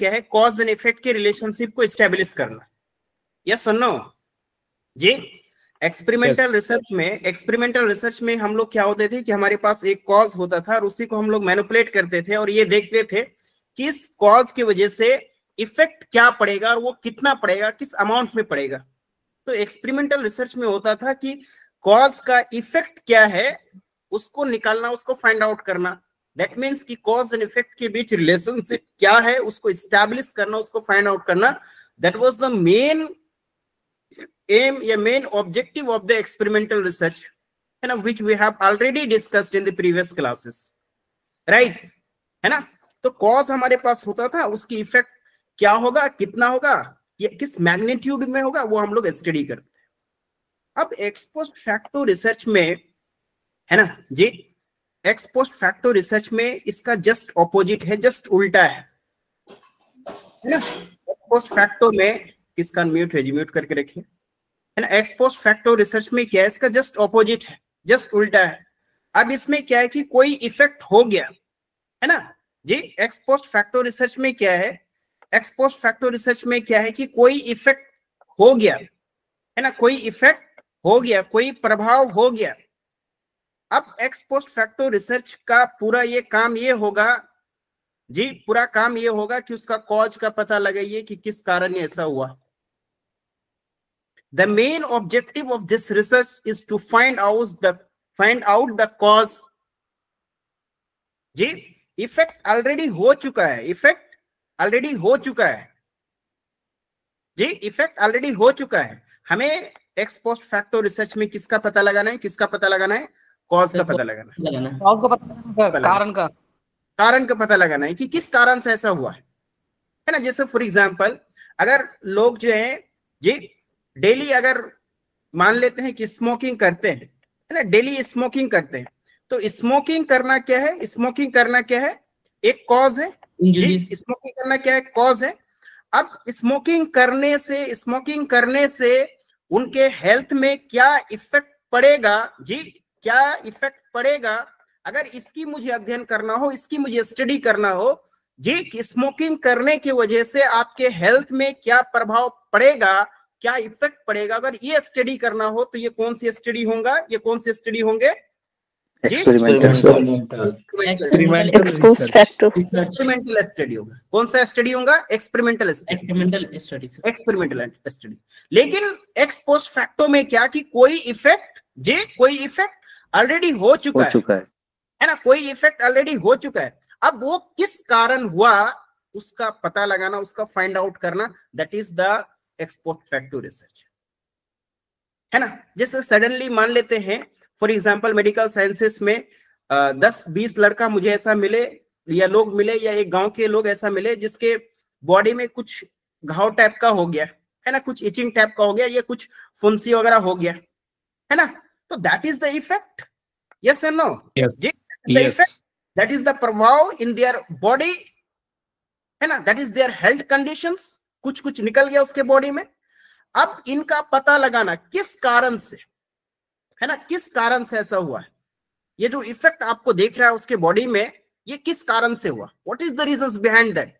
क्या है, cause and effect के रिलेशनशिप को एस्टेब्लिश करना। यस और नो जी। एक्सपेरिमेंटल रिसर्च में हम लोग क्या होते थे कि हमारे पास एक कॉज होता था और उसी को हम लोग मैनिपुलेट करते थे और ये देखते थे कि इस कॉज की वजह से इफेक्ट क्या पड़ेगा और वो कितना पड़ेगा, किस अमाउंट में पड़ेगा। तो एक्सपेरिमेंटल रिसर्च में होता था कि कॉज का इफेक्ट क्या है उसको निकालना, उसको फाइंड आउट करना। दैट मीन्स कि कॉज एंड इफेक्ट के बीच रिलेशनशिप क्या है उसको एस्टैब्लिश करना, उसको फाइंड आउट करना। That was the main aim या main objective of the experimental research, है ना, which we have already discussed in the previous classes, right, है ना। तो कॉज हमारे पास होता था, उसकी इफेक्ट क्या होगा, कितना होगा, ये किस मैग्नीट्यूड में होगा, वो हम लोग स्टडी करते हैं। अब एक्स पोस्ट फैक्टो रिसर्च में, है ना जी, एक्स पोस्ट फैक्टो रिसर्च में इसका जस्ट ऑपोजिट है, जस्ट उल्टा है ना। एक्स पोस्ट फैक्टो में, किसका म्यूट है जी, म्यूट करके रखिए, है ना। एक्स पोस्ट फैक्टो रिसर्च में क्या है, इसका जस्ट ऑपोजिट है, जस्ट उल्टा है। अब इसमें क्या है कि कोई इफेक्ट हो गया, है ना जी। एक्स पोस्ट फैक्टो रिसर्च में क्या है, एक्स पोस्ट फैक्टो रिसर्च में क्या है कि कोई इफेक्ट हो गया, है ना, कोई इफेक्ट हो गया, कोई प्रभाव हो गया। अब एक्स पोस्ट फैक्टो रिसर्च का पूरा ये काम ये होगा जी, पूरा काम ये होगा कि उसका कॉज का पता लगाइए कि किस कारण ऐसा हुआ। The main objective of this research is to find out the cause. जी, इफेक्ट ऑलरेडी हो चुका है, इफेक्ट ऑलरेडी हो चुका है जी, इफेक्ट ऑलरेडी हो चुका है। हमें एक्स पोस्ट फैक्टो रिसर्च में किसका पता लगाना है, किसका पता लगाना है, कॉज का पता लगाना है, कारण का पता लगाना है कि किस कारण से ऐसा हुआ है ना। जैसे फॉर एग्जांपल, अगर लोग जो है जी डेली अगर मान लेते हैं कि स्मोकिंग करते हैं, है ना, डेली स्मोकिंग करते हैं, तो स्मोकिंग करना क्या है, स्मोकिंग करना क्या है, एक कॉज है जी। स्मोकिंग करना क्या है, कॉज है। अब स्मोकिंग करने से उनके हेल्थ में क्या इफेक्ट पड़ेगा जी, क्या इफेक्ट पड़ेगा, अगर इसकी मुझे अध्ययन करना हो, इसकी मुझे स्टडी करना हो जी, कि स्मोकिंग करने की वजह से आपके हेल्थ में क्या प्रभाव पड़ेगा, क्या इफेक्ट पड़ेगा, अगर ये स्टडी करना हो तो ये कौन सी स्टडी होगा, ये कौन से स्टडी होंगे, एक्सपेरिमेंटल स्टडी होगा। कौन सा स्टडी होगा, एक्सपेरिमेंटल स्टडी। लेकिन एक्स पोस्ट फैक्टो में क्या कि कोई इफेक्ट ऑलरेडी हो चुका है ना, कोई इफेक्ट ऑलरेडी हो चुका है। अब वो किस कारण हुआ उसका पता लगाना, उसका फाइंड आउट करना, that is the ex post facto research, है ना। जैसे सडनली मान लेते हैं फॉर एग्जांपल मेडिकल साइंसेस में 10-20 लड़का मुझे ऐसा मिले या लोग मिले या एक गांव के लोग ऐसा मिले जिसके बॉडी में कुछ घाव टाइप का हो गया, है ना, कुछ इचिंग टाइप का हो गया, या कुछ फुंसी वगैरह हो गया, है ना। तो that is the effect, yes और नो, दैट इज द प्रभाव इन देयर बॉडी, है ना, that is their health conditions, कुछ निकल गया उसके बॉडी में। अब इनका पता लगाना किस कारण से, है ना, किस कारण से ऐसा हुआ है, ये जो इफेक्ट आपको देख रहा है उसके बॉडी में, ये किस कारण से हुआ, what is the reasons behind that.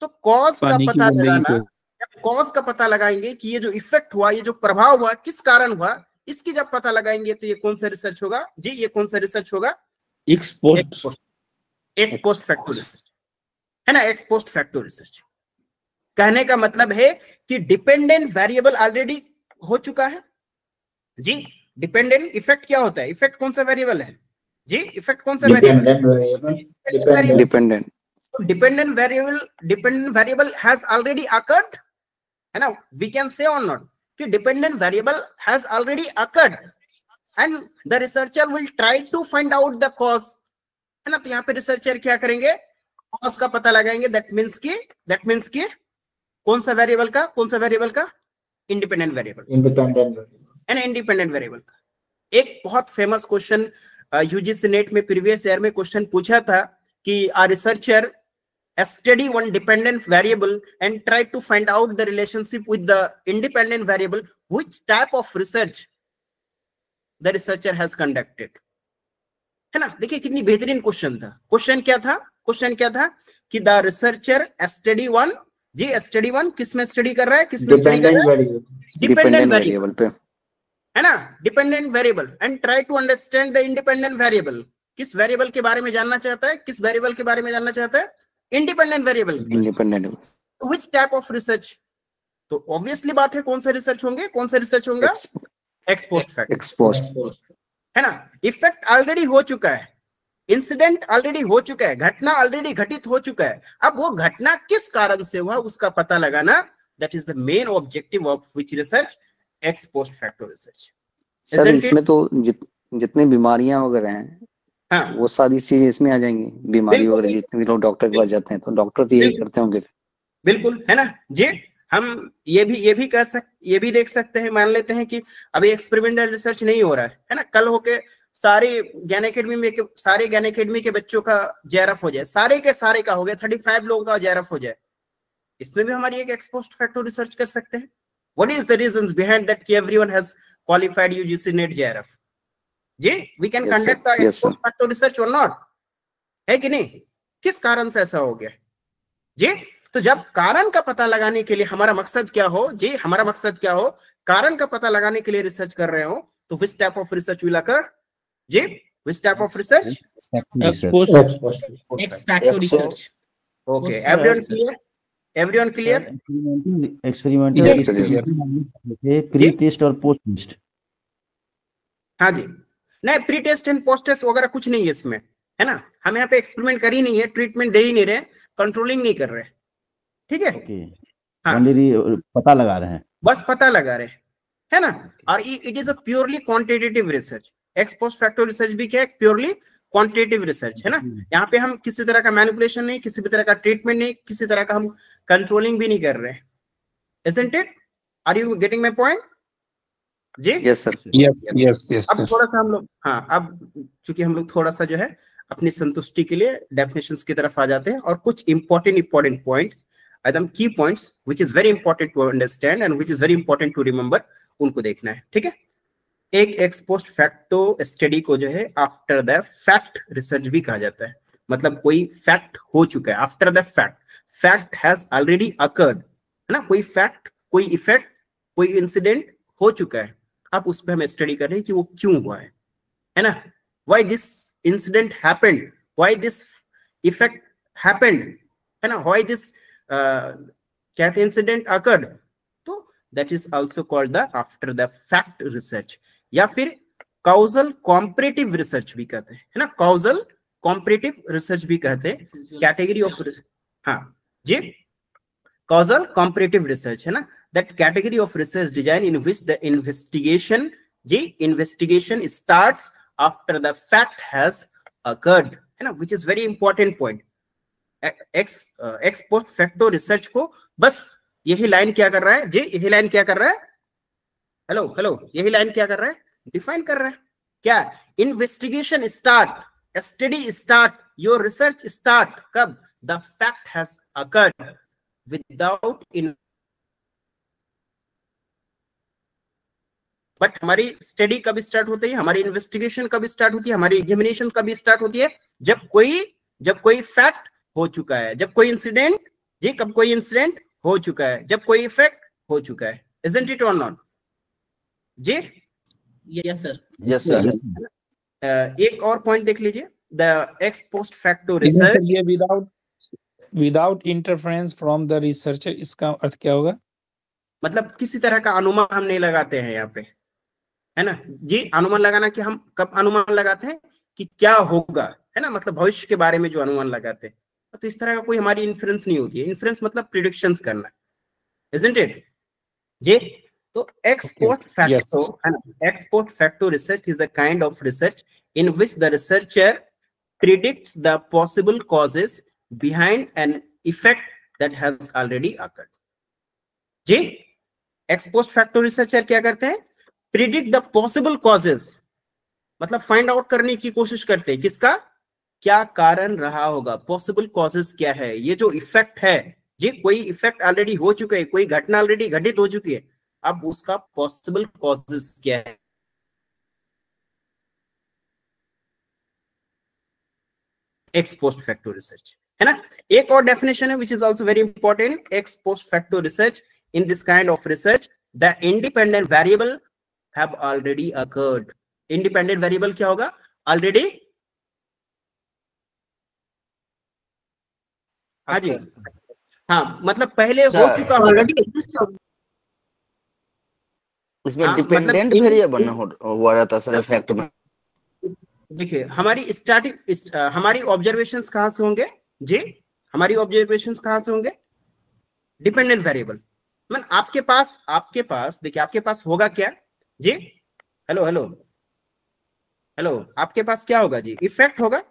तो कॉज का पता लगाना, कॉज का पता लगाएंगे कि ये जो इफेक्ट हुआ, ये जो प्रभाव हुआ, किस कारण हुआ, इसकी जब पता लगाएंगे तो ये कौन सा रिसर्च होगा जी, ये कौन सा रिसर्च होगा, एक्स पोस्ट फैक्टो रिसर्च, है ना, एक्स पोस्ट फैक्टो रिसर्च। कहने का मतलब है कि डिपेंडेंट वेरिएबल ऑलरेडी हो चुका है जी। डिपेंडेंट इफेक्ट क्या होता है, इफेक्ट कौन सा वेरिएबल है जी, इफेक्ट कौन सा variable, dependent variable has already occurred, है ना, वी कैन से और नॉट कि dependent variable has already occurred and the researcher will try to find out the cause, है ना। तो यहाँ पे रिसर्चर क्या करेंगे, कॉज का पता लगाएंगे। दैट मीन्स की कौन सा वेरिएबल का, इंडिपेंडेंट वेरिएबल का। एक बहुत फेमस क्वेश्चन यूजीसी नेट में प्रीवियस ईयर में क्वेश्चन पूछा था कि आ researcher study one dependent variable and try to find out the relationship with the independent variable, which type of research the researcher has conducted, है ना। देखिए कितनी बेहतरीन क्वेश्चन था। क्वेश्चन क्या था कि द रिसर्चर स्टडी वन, जी स्टडी वन किस में स्टडी कर रहा है, किस में स्टडी कर रहा है, डिपेंडेंट वेरिएबल पे, है ना, dependent variable, and try to understand the independent variable. किस वेरिएबल के बारे में जानना चाहता है, किस वेरिएबल के बारे में जानना चाहता है, independent variable. Independent which type of research, तो ऑब्वियसली बात है कौन सा रिसर्च होंगे, कौन सा रिसर्च होगा, एक्स पोस्ट फैक्टर, है ना। इफेक्ट ऑलरेडी हो चुका है, इंसिडेंट ऑलरेडी हो चुका है, घटना ऑलरेडी घटित हो चुका है, अब वो घटना किस कारण से हुआ उसका पता लगाना, that is the main objective of which research, x post facto research. Sir इसमें तो जितनी बीमारियां वगैरह हैं, हाँ, वो सारी चीजें इसमें आ जाएंगी, बीमारी वगैरह जितने भी लोग डॉक्टर के पास जाते हैं तो डॉक्टर तो यही करते होंगे। बिल्कुल, है ना जी। हम ये भी कर सकते, ये भी देख सकते हैं, मान लेते हैं कि अभी एक्सपेरिमेंटल रिसर्च नहीं हो रहा है ना, कल होके सारे ज्ञान एकेडमी के बच्चों का जेआरएफ हो जाए, सारे के सारे का हो गया, 35 लोगों का जेआरएफ हो जाए, इसमें भी हमारी एक एक्स पोस्ट फैक्टर रिसर्च कर सकते हैं। What is the reasons behind that कि everyone has qualified UGC NET JRF, जी we can conduct a ex post facto research और नॉट, है कि नहीं, किस कारण से ऐसा हो गया जी। तो जब कारण का पता लगाने के लिए हमारा मकसद क्या हो जी, हमारा मकसद क्या हो, कारण का पता लगाने के लिए रिसर्च कर रहे हो, तो which type of research will occur जी, which type of research, X factor research। Okay, everyone clear, everyone clear, experimental pre test और पोस्ट टेस्ट, हाँ जी, नहीं pre test and post test वगैरह कुछ नहीं है इसमें, है ना, हम यहाँ पे एक्सपेरिमेंट कर ही नहीं है, ट्रीटमेंट दे ही नहीं रहे, कंट्रोलिंग नहीं कर रहे, ठीक है, हाँ, पता लगा रहे हैं, बस पता लगा रहे हैं, है ना। और it is a purely quantitative research, x post facto research भी क्या है, प्योरली क्वांटिटेटिव रिसर्च, है ना। यहाँ पे हम किसी तरह का मैनिपुलेशन नहीं, किसी भी तरह का ट्रीटमेंट नहीं, किसी तरह का हम कंट्रोलिंग भी नहीं कर रहे हैं, isn't it? Are you getting my point? जी यस सर, यस। अब थोड़ा सा हम लोग, हाँ, अब चूंकि हम लोग थोड़ा सा जो है अपनी संतुष्टि के लिए डेफिनेशंस की तरफ आ जाते हैं, और कुछ इंपॉर्टेंट पॉइंट्स, एकदम key points which is very important to understand and which is very important to remember, उनको देखना है, ठीक है। एक एक्स पोस्ट फैक्टो स्टडी को जो है आफ्टर द फैक्ट रिसर्च भी कहा जाता है, मतलब कोई फैक्ट हो चुका है, after the fact has already occurred, है ना, कोई फैक्ट, कोई इफेक्ट, कोई इंसिडेंट हो चुका है, अब उस पर हम स्टडी कर रहे हैं कि वो क्यों हुआ है ना, why this incident happened, why this effect happened, है ना, व्हाई दिस कहते हैं इंसिडेंट अकर्ड, तो that is also called the after the fact research, या फिर काउजल कॉम्परेटिव रिसर्च भी कहते हैं, है ना, काउजल कॉम्परेटिव रिसर्च भी कहते हैं, कैटेगरी ऑफ, हाँ जी, causal comparative research, है ना, that category of research design in which the investigation starts after the fact has occurred, है ना, which is very important point। ex post facto research को बस यही लाइन क्या कर रहा है जी, यही लाइन क्या कर रहा है, हेलो, यही लाइन क्या कर रहा है, डिफाइन कर रहा है क्या, investigation start, study start, your research start कब, the fact has occurred, without in, but हमारी स्टडी कब स्टार्ट होती है, हमारी इन्वेस्टिगेशन कब स्टार्ट होती है, हमारी एग्जामिनेशन कब स्टार्ट होती है, जब कोई फैक्ट हो चुका है, जब कोई इंसिडेंट जी, कब कोई इंसिडेंट हो चुका है, जब कोई इफेक्ट हो चुका है, isn't it or not जी। Yes sir. एक और पॉइंट देख लीजिए, the ex post facto research, ये without interference from the researcher, इसका अर्थ क्या होगा, मतलब किसी तरह का अनुमान हम नहीं लगाते हैं यहाँ पे, है ना जी। अनुमान लगाना कि हम कब अनुमान लगाते हैं कि क्या होगा, है ना, मतलब भविष्य के बारे में जो अनुमान लगाते हैं, तो इस तरह का कोई हमारी इन्फ्लुएंस नहीं होती है, इन्फ्लुएंस मतलब प्रिडिक्शंस करना, isn't it जी। तो एक्स पोस्ट फैक्टो, है ना, x post facto research is a kind of research in which the researcher predicts the possible causes behind an effect that has already occurred जी। Ex post facto researcher क्या करते हैं, predict the possible causes, मतलब find out करने की कोशिश करते हैं किसका, क्या कारण रहा होगा, पॉसिबल कॉजेज क्या है, ये जो इफेक्ट है जी, कोई इफेक्ट ऑलरेडी हो चुका है, कोई घटना ऑलरेडी घटित हो चुकी है, अब उसका पॉसिबल कॉजेज क्या है, एक्स पोस्ट फैक्टो रिसर्च, है ना। एक और डेफिनेशन है which is also very important, x post facto research, in this kind of research the independent variable have already occurred. Independent variable क्या होगा, ऑलरेडी, हाँ जी, हाँ मतलब पहले हो चुका ऑलरेडी एग्जिस्ट हो। इसमें डिपेंडेंट वेरिएबल हुआ रहता सर इफेक्ट में। देखिए हमारी स्टार्टिंग हमारी ऑब्जर्वेशंस कहां से होंगे जी, हमारी ऑब्जर्वेशंस कहां से होंगे, डिपेंडेंट वेरिएबल। मतलब आपके पास देखिए आपके पास होगा क्या जी, हेलो हेलो हेलो, आपके पास क्या होगा जी, इफेक्ट होगा,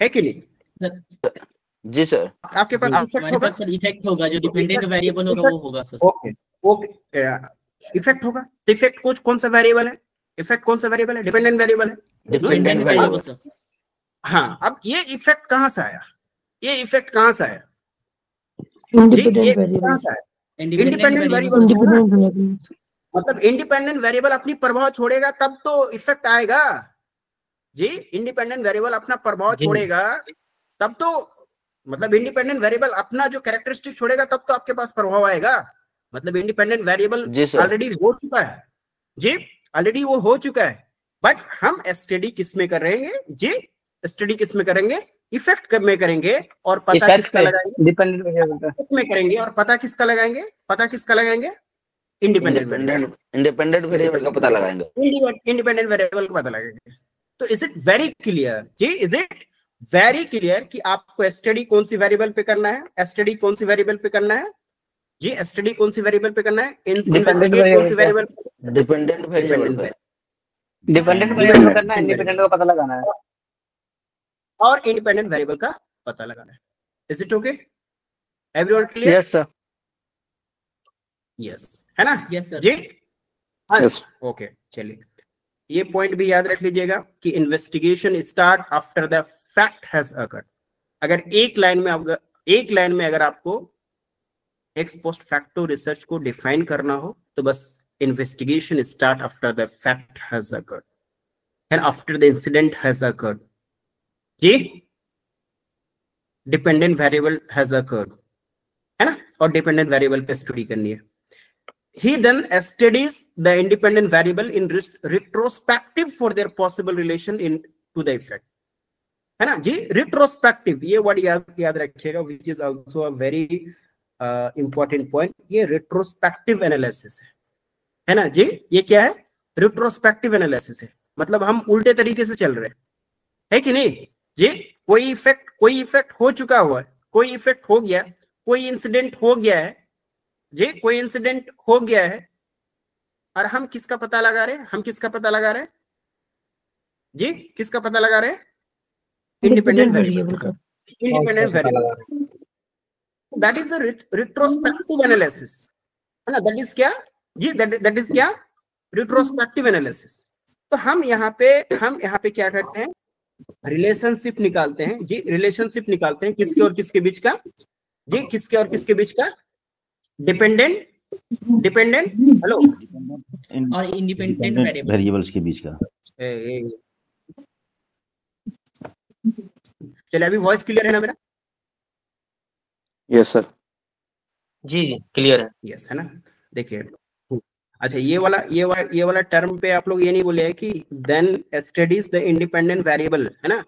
है कि नहीं जी सर, आपके पास इफेक्ट होगा सर, इफेक्ट होगा, जो डिपेंडेंट वेरिएबल होगा वो होगा सर। ओके ओके, इफेक्ट होगा, तो इफेक्ट कौन सा वेरिएबल है, इफेक्ट कौन सा वेरिएबल है, डिपेंडेंट वेरिएबल है, डिपेंडेंट वेरिएबल सर। हाँ, अब ये इफेक्ट कहां से आया, ये इफेक्ट कहां से आया, इंडिपेंडेंट वेरिएबल, इंडिपेंडेंट वेरिएबल, मतलब इंडिपेंडेंट वेरिएबल अपनी प्रभाव छोड़ेगा तब तो इफेक्ट आएगा जी, इंडिपेंडेंट वेरिएबल अपना प्रभाव छोड़ेगा तब तो, मतलब इंडिपेंडेंट वेरिएबल अपना जो कैरेक्टरिस्टिक छोड़ेगा तब तो आपके पास प्रभाव आएगा। मतलब इंडिपेंडेंट वेरिएबल ऑलरेडी हो चुका है जी, ऑलरेडी वो हो चुका है, बट हम स्टडी किस में कर रहे हैं जी, स्टडी किस में करेंगे, इफेक्ट में करेंगे, और पता किसका लगाएंगे, डिपेंडेंट वेरिएबल में करेंगे, और पता किसका लगाएंगे, पता किसका लगाएंगे, इंडिपेंडेंट वेरिएबल का पता लगाएंगे, इंडिपेंडेंट वेरिएबल का पता लगाएंगे। तो इज इट वेरी क्लियर जी, इज इट वेरी क्लियर कि आपको स्टडी कौन सी वेरिएबल पे करना है, स्टडी कौन सी वेरिएबल पे करना है जी, स्टडी कौन सी वेरिएबल पे करना है, इन्वेस्टिगेट कौन सी वेरिएबल, डिपेंडेंट वेरिएबल पे, डिपेंडेंट वेरिएबल करना है, इंडिपेंडेंट का पता लगाना है, और इंडिपेंडेंट वेरिएबल का पता लगाना है। Is it okay, everyone clear? Yes sir, yes है ना, यस सर जी, हाँ यस, ओके। चलिए ये पॉइंट भी याद रख लीजिएगा कि investigation start after the fact has occurred. अगर एक लाइन में अगर आपको एक्स पोस्ट फैक्टो रिसर्च को डिफाइन करना हो तो बस investigation start after the fact has occurred and after the incident has occurred जी, डिपेंडेंट वेरिएबल हैज अकर्ड, है ना, और डिपेंडेंट वेरिएबल पे स्टडी करनी है। He then studies the independent variable in retrospective for their possible relation in to the effect, है ना जी, retrospective ये वर्ड याद रखिएगा, which is also a very important point। ये retrospective analysis है ना जी, ये क्या है, retrospective analysis है, मतलब हम उल्टे तरीके से चल रहे हैं कि नहीं जी, कोई इफेक्ट हो चुका हुआ है, कोई इफेक्ट हो गया, कोई इंसिडेंट हो गया है जी, कोई इंसिडेंट हो गया है, और हम किसका पता लगा रहे हैं, हम किसका पता लगा रहे हैं जी, किसका पता लगा रहे हैं, इंडिपेंडेंट वेरिएबल का, independent variable, that is the retrospective analysis, है ना, दैट इज क्या जी, दैट इज क्या, रिट्रोस्पेक्टिव एनालिसिस। तो हम यहाँ पे क्या करते हैं, रिलेशनशिप निकालते हैं जी, रिलेशनशिप निकालते हैं किसके और किसके बीच का जी, किसके और किसके बीच का, डिपेंडेंट हेलो और इंडिपेंडेंट वेरिएबल्स के बीच का। चलिए अभी वॉइस क्लियर है ना मेरा? यस सर, जी क्लियर है, यस है ना। देखिए अच्छा, ये वाला टर्म पे आप लोग ये नहीं बोले कि then studies the independent variable, है ना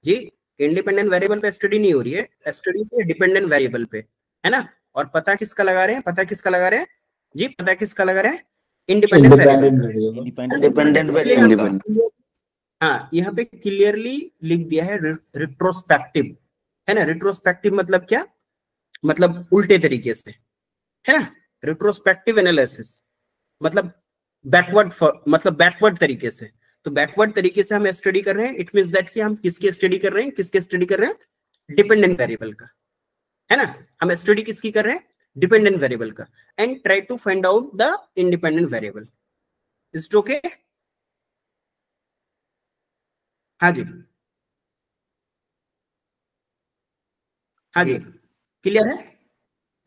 जी, इंडिपेंडेंट वेरिएबल पे स्टडी नहीं हो रही है, स्टडी पे डिपेंडेंट वेरिएबल पे, है ना। और पता किसका लगा रहे हैं, पता किसका लगा रहे हैं जी, पता किसका लगा रहे हैं, इंडिपेंडेंट वेरिएबल। हाँ, यहाँ पे क्लियरली लिख दिया है रिट्रोस्पेक्टिव, है ना। रिट्रोस्पेक्टिव मतलब क्या, मतलब उल्टे तरीके से, है ना, रिट्रोस्पेक्टिव एनालिसिस मतलब बैकवर्ड तरीके से। तो बैकवर्ड तरीके से हम स्टडी कर रहे हैं, इट मींस दैट कि हम किसकी स्टडी कर रहे हैं, किसके स्टडी कर रहे हैं, डिपेंडेंट वेरिएबल का, है ना। हम स्टडी किसकी कर रहे हैं, डिपेंडेंट वेरिएबल का, and try to find out the independent variable. Is it okay? हाँ जी, हाँ जी, क्लियर है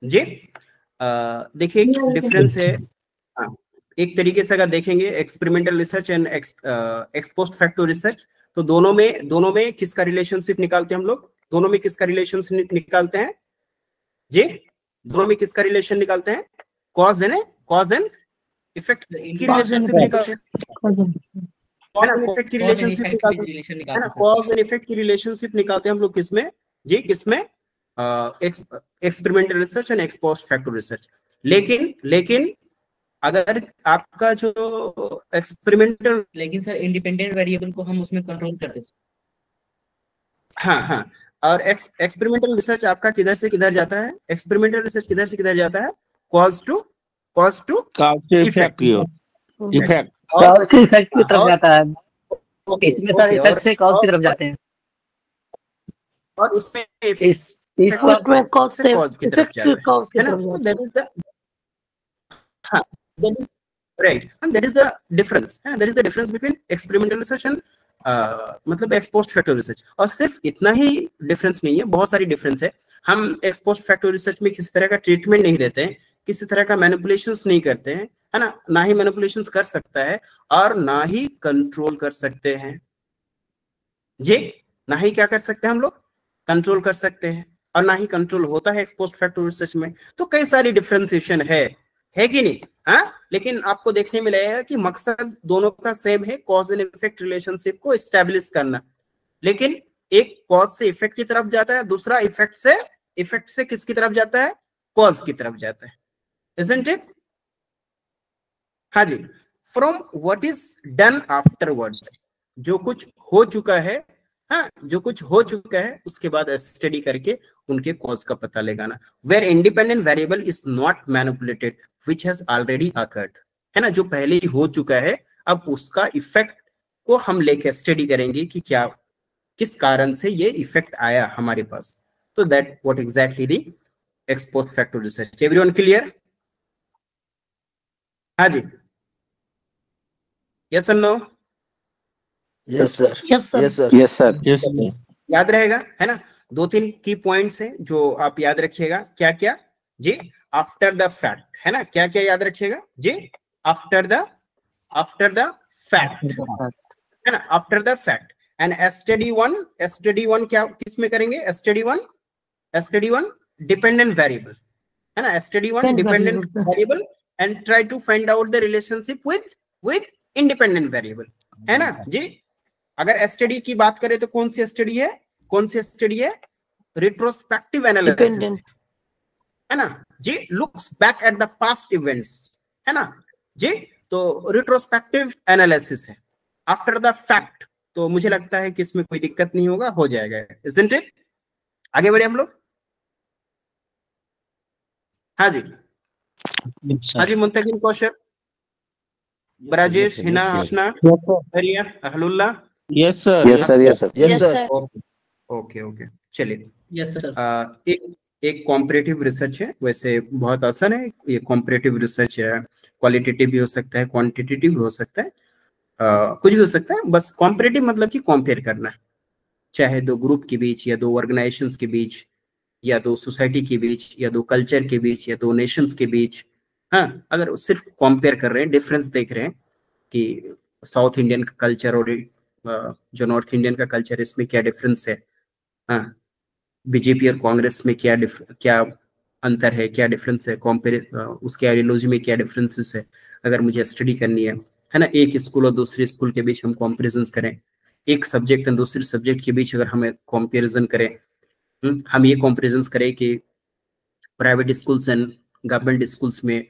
जी। देखिए डिफरेंस है, हाँ, एक तरीके से अगर देखेंगे experimental research and x post facto research, तो दोनों में किसका रिलेशनशिप निकालते हैं हम लोग, दोनों में किसका रिलेशन निकालते हैं जी? दोनों में किसका रिलेशन निकालते हैं? कॉज एंड इफेक्ट की रिलेशनशिप निकालते हैं, कॉज एंड इफेक्ट की रिलेशनशिप निकालते हैं ना, कॉज एंड इफेक्ट की रिलेशनशिप निकालते हैं हम लोग किसमें जी? किसमें? Experimental research and x post facto research. लेकिन अगर आपका जो एक्सपेरिमेंटल, लेकिन सर इंडिपेंडेंट वेरिएबल को हम उसमें कंट्रोल करते हैं। हाँ, और एक्सपेरिमेंटल रिसर्च आपका किधर से किधर जाता है? एक्सपेरिमेंटल रिसर्च किधर से किधर जाता है? कॉज टू इफेक्ट की तरफ जाता है। इसमें सर इफेक्ट से कॉज की तरफ जाते हैं, और इसमें कॉज से कॉज की तरफ जाता है ना? दैट इज द, हाँ, that is right, and that is the difference, and that is the difference between experimental research and मतलब ex post facto research। और सिर्फ इतना ही डिफरेंस नहीं है, बहुत सारी डिफरेंस है। हम ex post facto रिसर्च में किसी तरह का ट्रीटमेंट नहीं देते हैं, किसी तरह का मैनिपुलेशंस नहीं करते हैं, है ना ही मैनिपुलेशंस कर सकता है और ना ही कंट्रोल कर सकते हैं जी। ना ही क्या कर सकते हैं हम लोग? कंट्रोल कर सकते हैं, और ना ही कंट्रोल होता है ex post facto रिसर्च में। तो कई सारी डिफरेंशिएशन है कि नहीं? हाँ, लेकिन आपको देखने में लगेगा कि मकसद दोनों का सेम है, कॉज एंड इफेक्ट रिलेशनशिप को एस्टेब्लिश करना। लेकिन एक कॉज से इफेक्ट की तरफ जाता है, दूसरा इफेक्ट से किसकी तरफ जाता है? कॉज की तरफ जाता है, isn't it? हाँ जी। From what is done afterwards, जो कुछ हो चुका है, हाँ, जो कुछ हो चुका है उसके बाद स्टडी करके उनके कॉज का पता लगाना। Where independent variable is not manipulated which has already occurred, है ना, जो पहले ही हो चुका है, अब उसका इफेक्ट को हम लेके स्टडी करेंगे कि क्या, किस कारण से ये इफेक्ट आया हमारे पास। तो that what exactly the ex post facto research. Everyone clear? हाँ जी, यस और no? Yes sir, yes sir, yes sir, yes sir, yes sir. याद रहेगा, है ना? 2-3 की पॉइंट्स हैं जो आप याद रखिएगा। क्या क्या जी? आफ्टर द फैक्ट, है ना? क्या क्या याद रखिएगा जी? आफ्टर द फैक्ट, है ना? After the fact. And study one क्या किसमें करेंगे? स्टडी वन डिपेंडेंट वेरिएबल, है ना? Study one dependent variable and try to find out the relationship with independent variable, है ना जी? अगर स्टडी की बात करें तो कौन सी स्टडी है? रिट्रोस्पेक्टिव एनालिसिस, है ना जी? Looks back at the past events, है ना जी? तो रिट्रोस्पेक्टिव एनालिसिस है। आफ्टर द फैक्ट तो मुझे लगता है कि इसमें कोई दिक्कत नहीं होगा, हो जाएगा, isn't it? आगे बढ़े हम लोग। हाँ जी, हाँ जी, मुंतकिन कौशल, ब्राजेश, Hina, Aashna, Hariya, Ahlullah. Yes sir, yes sir, yes sir, yes sir. Okay, चलिए। Yes sir. एक कॉम्परेटिव रिसर्च है, वैसे बहुत आसान है ये कॉम्परेटिव रिसर्च है। क्वालिटेटिव भी हो सकता है, क्वांटिटेटिव भी हो सकता है, कुछ भी हो सकता है। बस कॉम्परेटिव मतलब कि कंपेयर करना, चाहे दो ग्रुप के बीच, या दो ऑर्गेनाइजेशंस के बीच, या दो सोसाइटी के बीच, या दो कल्चर के बीच, या दो नेशंस के बीच। हाँ, अगर सिर्फ कंपेयर कर रहे हैं, डिफरेंस देख रहे हैं कि साउथ इंडियन का कल्चर और जो नॉर्थ इंडियन का कल्चर, इसमें क्या डिफरेंस है, हाँ, बीजेपी और कांग्रेस में क्या अंतर है, क्या डिफरेंस है, उसके आइडियोलॉजी में क्या डिफरेंसेस है, अगर मुझे स्टडी करनी है ना, एक स्कूल और दूसरे स्कूल के बीच हम कंपैरिजन करें, एक सब्जेक्ट और दूसरे सब्जेक्ट के बीच अगर हमें कंपैरिजन करें, हम ये कंपैरिजन करें कि private schools and government schools में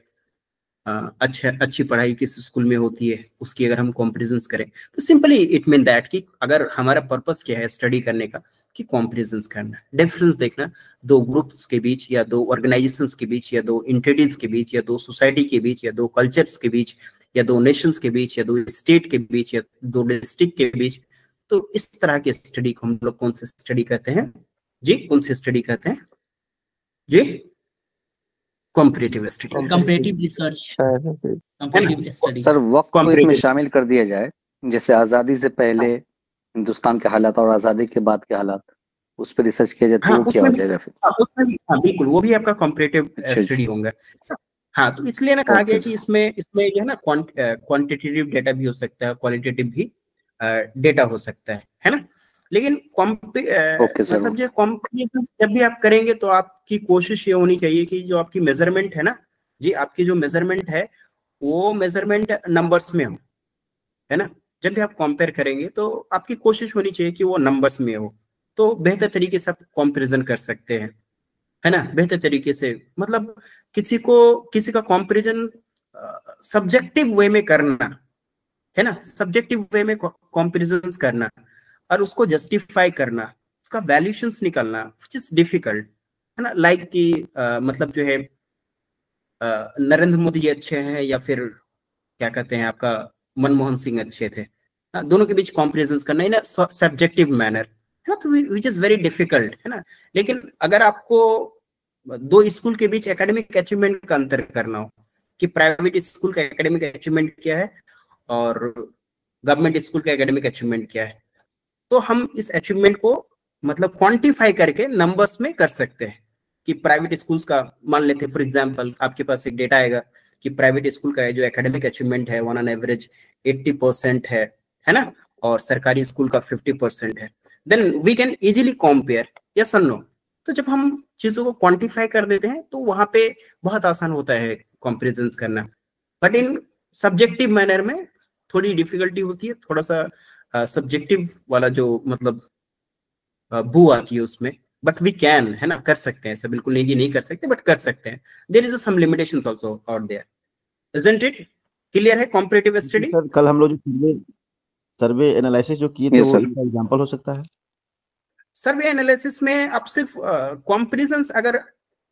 अच्छी पढ़ाई किस स्कूल में होती है, उसकी अगर हम कंपैरिजन करें, तो सिंपली इट मीन दैट कि अगर हमारा पर्पस क्या है स्टडी करने का, कि कंपैरिजन करना, डिफरेंस देखना दो ग्रुप्स के बीच, या दो ऑर्गेनाइजेशंस के बीच, या दो एंटिटीज के बीच, या दो सोसाइटी के बीच, या दो कल्चर्स के बीच, या दो नेशंस के बीच, या दो स्टेट के बीच, या दो डिस्ट्रिक्ट के बीच। तो इस तरह की स्टडी को हम लोग कौन सी स्टडी कहते हैं जी? कौन सी स्टडी कहते हैं जी? Comparative study, comparative research, comparative study. Sir वक्त को इसमें शामिल कर दिया जाए, जैसे आजादी से पहले हिंदुस्तान के हालात और आजादी के बाद के हालात, उस पर रिसर्च किया जाए तो क्या हो जाएगा फिर? उसमें भी, हाँ बिल्कुल, वो भी आपका कंपैरेटिव स्टडी होगा। हाँ, तो इसलिए ना कहा गया कि इसमें जो है ना क्वांटिटेटिव डेटा भी हो सकता है, क्वालिटेटिव भी डेटा हो सकता है ना। लेकिन मतलब जो कॉम्पिटिशन जब भी आप करेंगे तो आपकी कोशिश ये होनी चाहिए कि जो आपकी मेजरमेंट है ना जी, आपकी जो मेजरमेंट है वो मेजरमेंट नंबर्स में हो, है ना। जब भी आप कंपेयर करेंगे तो आपकी कोशिश होनी चाहिए कि वो नंबर्स में हो, तो बेहतर तरीके से आप कंपैरिजन कर सकते हैं, है ना। बेहतर तरीके से मतलब किसी का कंपैरिजन सब्जेक्टिव वे में करना, है ना, सब्जेक्टिव वे में कंपैरिजन करना और उसको जस्टिफाई करना, उसका वैल्यूशंस निकालना, व्हिच इज डिफिकल्ट, है ना। लाइक कि मतलब जो है नरेंद्र मोदी जी अच्छे हैं या फिर क्या कहते हैं आपका मनमोहन सिंह अच्छे थे, दोनों के बीच कंपैरिजन करना इन सब्जेक्टिव मैनर, है ना, तो व्हिच इज वेरी डिफिकल्ट, है ना। लेकिन अगर आपको दो स्कूल के बीच एकेडमिक अचीवमेंट का अंतर करना हो कि प्राइवेट स्कूल का एकेडमिक अचीवमेंट क्या है और गवर्नमेंट स्कूल का एकेडमिक अचीवमेंट क्या है, तो हम इस अचीवमेंट को मतलब क्वांटिफाई करके नंबर्स में कर सकते हैं कि प्राइवेट स्कूल्स का मान लेते हैं फॉर एग्जांपल, आपके पास एक डेटा आएगा कि प्राइवेट स्कूल का जो एकेडमिक अचीवमेंट है ऑन एन एवरेज 80% है ना, और सरकारी स्कूल का 50% है, then we can easily compare, yes और नो। तो जब हम चीजों को क्वांटिफाई कर देते हैं तो वहां पे बहुत आसान होता है कंपैरिजन करना, बट इन सब्जेक्टिव मैनर में थोड़ी डिफिकल्टी होती है, थोड़ा सा सब्जेक्टिव वाला जो मतलब बू आती है उसमें, बट वी कैन, है ना, कर सकते हैं ऐसा, बिल्कुल नहीं कि नहीं कर सकते, बट कर सकते हैं। There is some limitations also out there, isn't it? Clear है कॉम्पिटिटिव स्टडी? सर कल हम लोग जो सर्वे एनालिसिस जो किए थे वो इसका एग्जांपल हो सकता है। सर्वे एनालिसिस में आप सिर्फ कंपैरिजंस अगर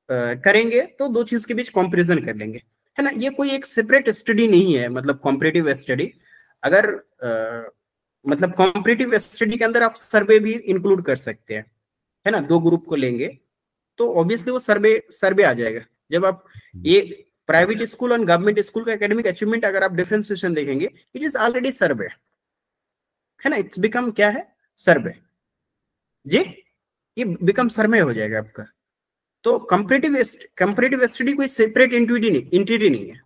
करेंगे तो दो चीज के बीच कंपैरिजन कर लेंगे, है ना। ये कोई एक सेपरेट स्टडी नहीं है, मतलब कॉम्पिटिटिव स्टडी। अगर मतलब कॉम्पिटिटिव स्टडी के अंदर आप सर्वे भी इंक्लूड कर सकते हैं, है ना। दो ग्रुप को लेंगे तो ऑब्वियसली वो सर्वे आ जाएगा। जब आप ये प्राइवेट स्कूल और गवर्नमेंट स्कूल का एकेडमिक अचीवमेंट अगर आप डिफरेंशिएशन देखेंगे, इट इज ऑलरेडी सर्वे, है ना, इट्स बिकम क्या है, सर्वे जी, ये बिकम सर्वे हो जाएगा आपका। तो कंपैरेटिव स्टडी कोई सेपरेट एंटिटी नहीं है।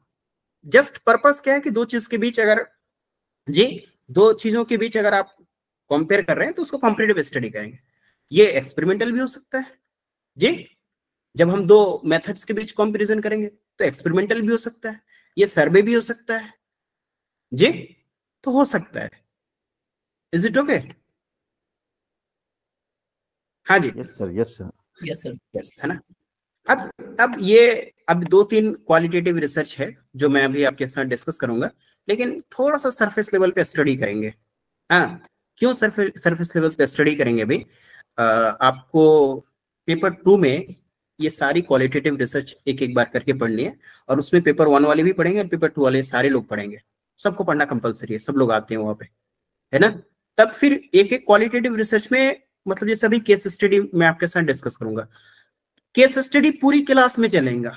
जस्ट पर्पस क्या है कि दो चीज के बीच अगर जी, दो चीजों के बीच अगर आप कंपेयर कर रहे हैं तो उसको कंपैरेटिव स्टडी करेंगे। ये एक्सपेरिमेंटल भी हो सकता है जी, जब हम दो मेथड्स के बीच कंपैरिजन करेंगे तो एक्सपेरिमेंटल भी हो सकता है, ये सर्वे भी हो सकता है जी, तो हो सकता है। Is it okay? हाँ जी, yes sir, yes sir, yes sir, yes, है ना। अब दो तीन क्वालिटेटिव रिसर्च है जो मैं अभी आपके साथ डिस्कस करूंगा, लेकिन थोड़ा सा सरफेस लेवल पे स्टडी करेंगे। हाँ, क्यों सरफेस लेवल पे स्टडी करेंगे? अभी आपको पेपर 2 में ये सारी क्वालिटेटिव रिसर्च एक एक बार करके पढ़नी है, और उसमें पेपर 1 वाले भी पढ़ेंगे और पेपर 2 वाले सारे लोग पढ़ेंगे, सबको पढ़ना कंपलसरी है, सब लोग आते हैं वहां पे, है ना। तब फिर एक एक क्वालिटेटिव रिसर्च में मतलब जैसे अभी केस स्टडी मैं आपके साथ डिस्कस करूंगा, केस स्टडी पूरी क्लास में चलेगा,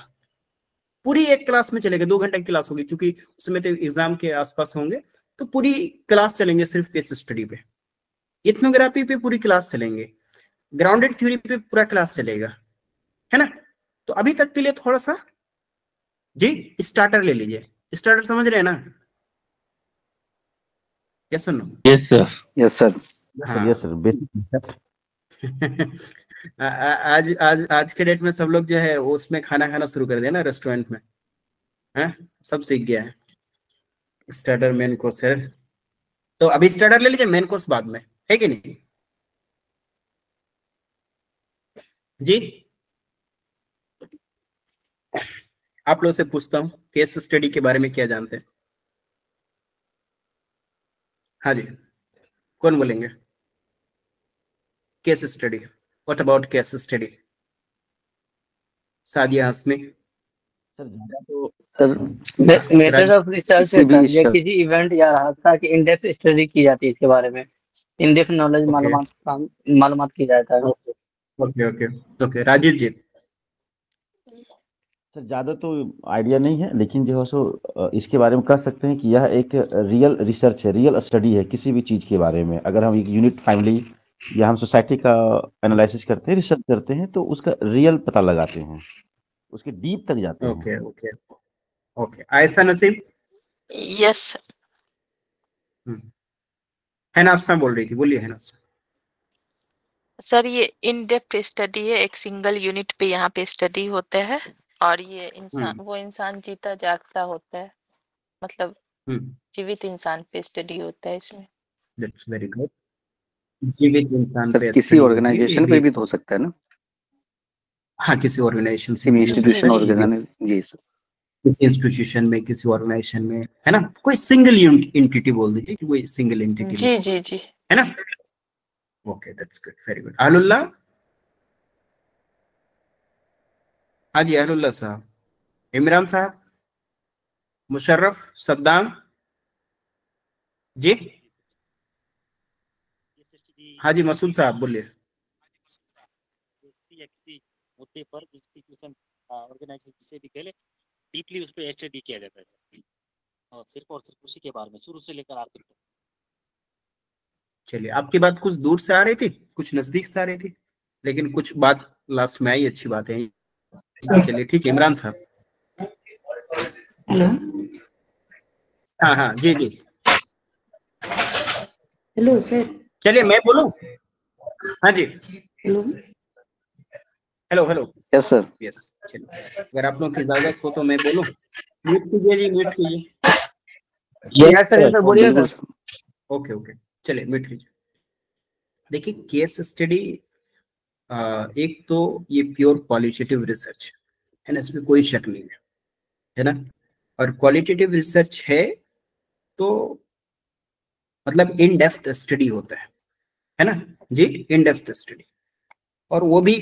पूरी एक क्लास में चलेगा, 2 घंटे की क्लास होगी, क्योंकि उसमें तो एग्जाम के आसपास होंगे, तो पूरी क्लास चलेंगे सिर्फ केस स्टडी पे। इथनोग्राफी पे पूरी क्लास चलेंगे, ग्राउंडेड थ्योरी पे पूरा क्लास चलेगा, है ना। तो अभी तक के लिए थोड़ा सा जी स्टार्टर ले लीजिए। स्टार्टर समझ रहे हैं ना? Yes sir, no? Yes sir, yes sir, yes sir, basic आज आज आज के डेट में सब लोग जो है वो उसमें खाना खाना शुरू कर दिया ना, रेस्टोरेंट में, है, सब सीख गया है। स्टार्टर मेन कोर्स है, तो अभी स्टार्टर ले लीजिए, मेन कोर्स बाद में, है कि नहीं जी? आप लोग से पूछता हूँ, केस स्टडी के बारे में क्या जानते हैं? हाँ जी, कौन बोलेंगे? Case study, what about case study? Sadia, Hashmi? Sir method of research है सर, ये किसी इवेंट या हादसा की इन डेप्थ स्टडी की जाती है, इसके बारे में इन डेप्थ नॉलेज मालूमात की जाता है। ओके ओके ओके, राजीव जी? सर ज़्यादा तो आइडिया नहीं है, लेकिन जो है सो इसके बारे में कह सकते हैं कि यह एक रियल रिसर्च है, रियल स्टडी है किसी भी चीज़ के बारे में। अगर हम एक यूनिट फैमिली या हम सोसाइटी का एनालिसिस करते हैं, रिसर्च करते हैं, तो उसका रियल पता लगाते हैं, उसके डीप तक जाते हैं। ओके ओके ओके, आयशा नसीब? यस है ना, आप बोल रही थी, बोलिए, है ना। सर ये इन डेप्थ स्टडी है, एक सिंगल यूनिट पे यहाँ पे स्टडी होता है, और ये इंसान वो इंसान जीता जागता होता है, मतलब जीवित इंसान पे स्टडी होता है इसमें। That's very good. जीवित इंसान सर पे किसी study होती है, ऑर्गेनाइजेशन ये पे भी तो हो सकता है ना, हाँ किसी ऑर्गेनाइजेशन से किसी भी इंस्टीट्यूशन जी। ऑर्गेनाइजेशन। जी सर, किसी इंस्टीट्यूशन में, किसी ऑर्गेनाइजेशन में, है ना, कोई सिंगल एंटिटी बोल दीजिए कि कोई सिंगल एंटिटी जी में, जी जी है ना। Okay that's good, very good. Ahlullah, हाँ जी अहलुल्लाह साहब, इमरान साहब, मुशर्रफ, सद्दाम जी, हाँ जी मसूद साहब बोलिए। मुद्दे पर इंस्टीट्यूशन ऑर्गेनाइजेशन से भी पहले डीपली उस पर स्टडी किया जाता है सर, और सिर्फ उसी के बारे में शुरू से लेकर आखिर तक। चलिए, आपकी बात कुछ दूर से आ रही थी, कुछ नजदीक से आ रही थी, लेकिन कुछ बात लास्ट में आई, अच्छी बात है। चलिए ठीक है, इमरान साहब। हेलो, हाँ हाँ जी जी, हेलो सर। चलिए मैं बोलूं। हाँ जी, hello hello hello, yes sir. Yes, चलिए अगर आप लोग की इजाजत हो तो मैं बोलूं। म्यूट कीजिए जी, म्यूट कीजिए। यस सर, बोलिए बिल्कुल सर। ओके ओके, चलिए म्यूट कीजिए। देखिए केस स्टडी, एक तो ये प्योर क्वालिटेटिव रिसर्च है ना, इसमें कोई शक नहीं है ना। और क्वालिटेटिव रिसर्च है तो मतलब इन डेप्थ स्टडी होता है ना जी, इन डेप्थ स्टडी। और वो भी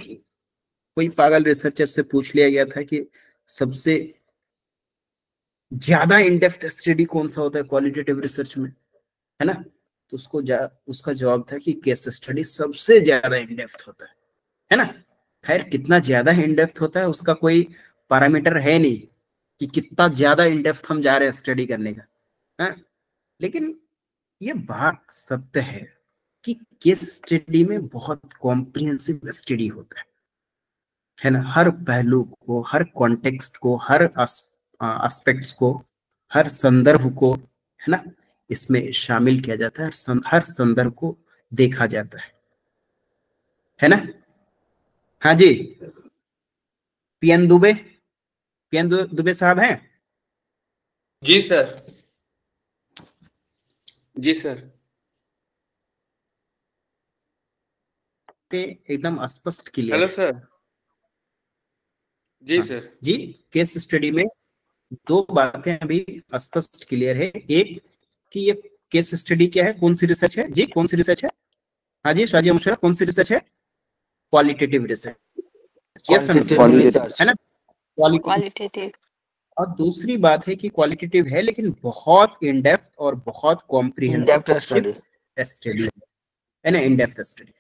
कोई पागल रिसर्चर से पूछ लिया गया था कि सबसे ज्यादा इन डेप्थ स्टडी कौन सा होता है क्वालिटेटिव रिसर्च में, है ना। तो उसका जवाब था कि केस स्टडी सबसे ज्यादा इन डेप्थ होता है ना। खैर कितना ज्यादा इन डेप्थ होता है उसका कोई पैरामीटर है नहीं कि कितना ज्यादा इन डेप्थ हम जा रहे हैं स्टडी करने का, है? लेकिन ये बात सत्य है कि केस स्टडी में बहुत कॉम्प्रिहेंसिव स्टडी होता है ना। हर पहलू को, हर कॉन्टेक्स्ट को, हर एस्पेक्ट्स को, हर संदर्भ को, है ना, इसमें शामिल किया जाता है। हर संदर्भ को देखा जाता है ना। हाँ जी, पीएन दुबे साहब हैं? जी सर, जी सर। एकदम स्पष्ट क्लियर। Hello sir. जी सर। जी, केस स्टडी में दो बातें अभी स्पष्ट क्लियर है। एक कि ये केस स्टडी क्या है, कौन सी रिसर्च है जी, कौन सी रिसर्च है? हाँ जी शाजिया मुशर्रफ, कौन सी रिसर्च है? क्वालिटेटिव रिसर्च, यस है ना, क्वालिटेटिव। और दूसरी बात है कि क्वालिटेटिव है लेकिन बहुत इन डेप्थ और बहुत कॉम्प्रिहेंसिव स्टडी है ना, इन डेप्थ स्टडी,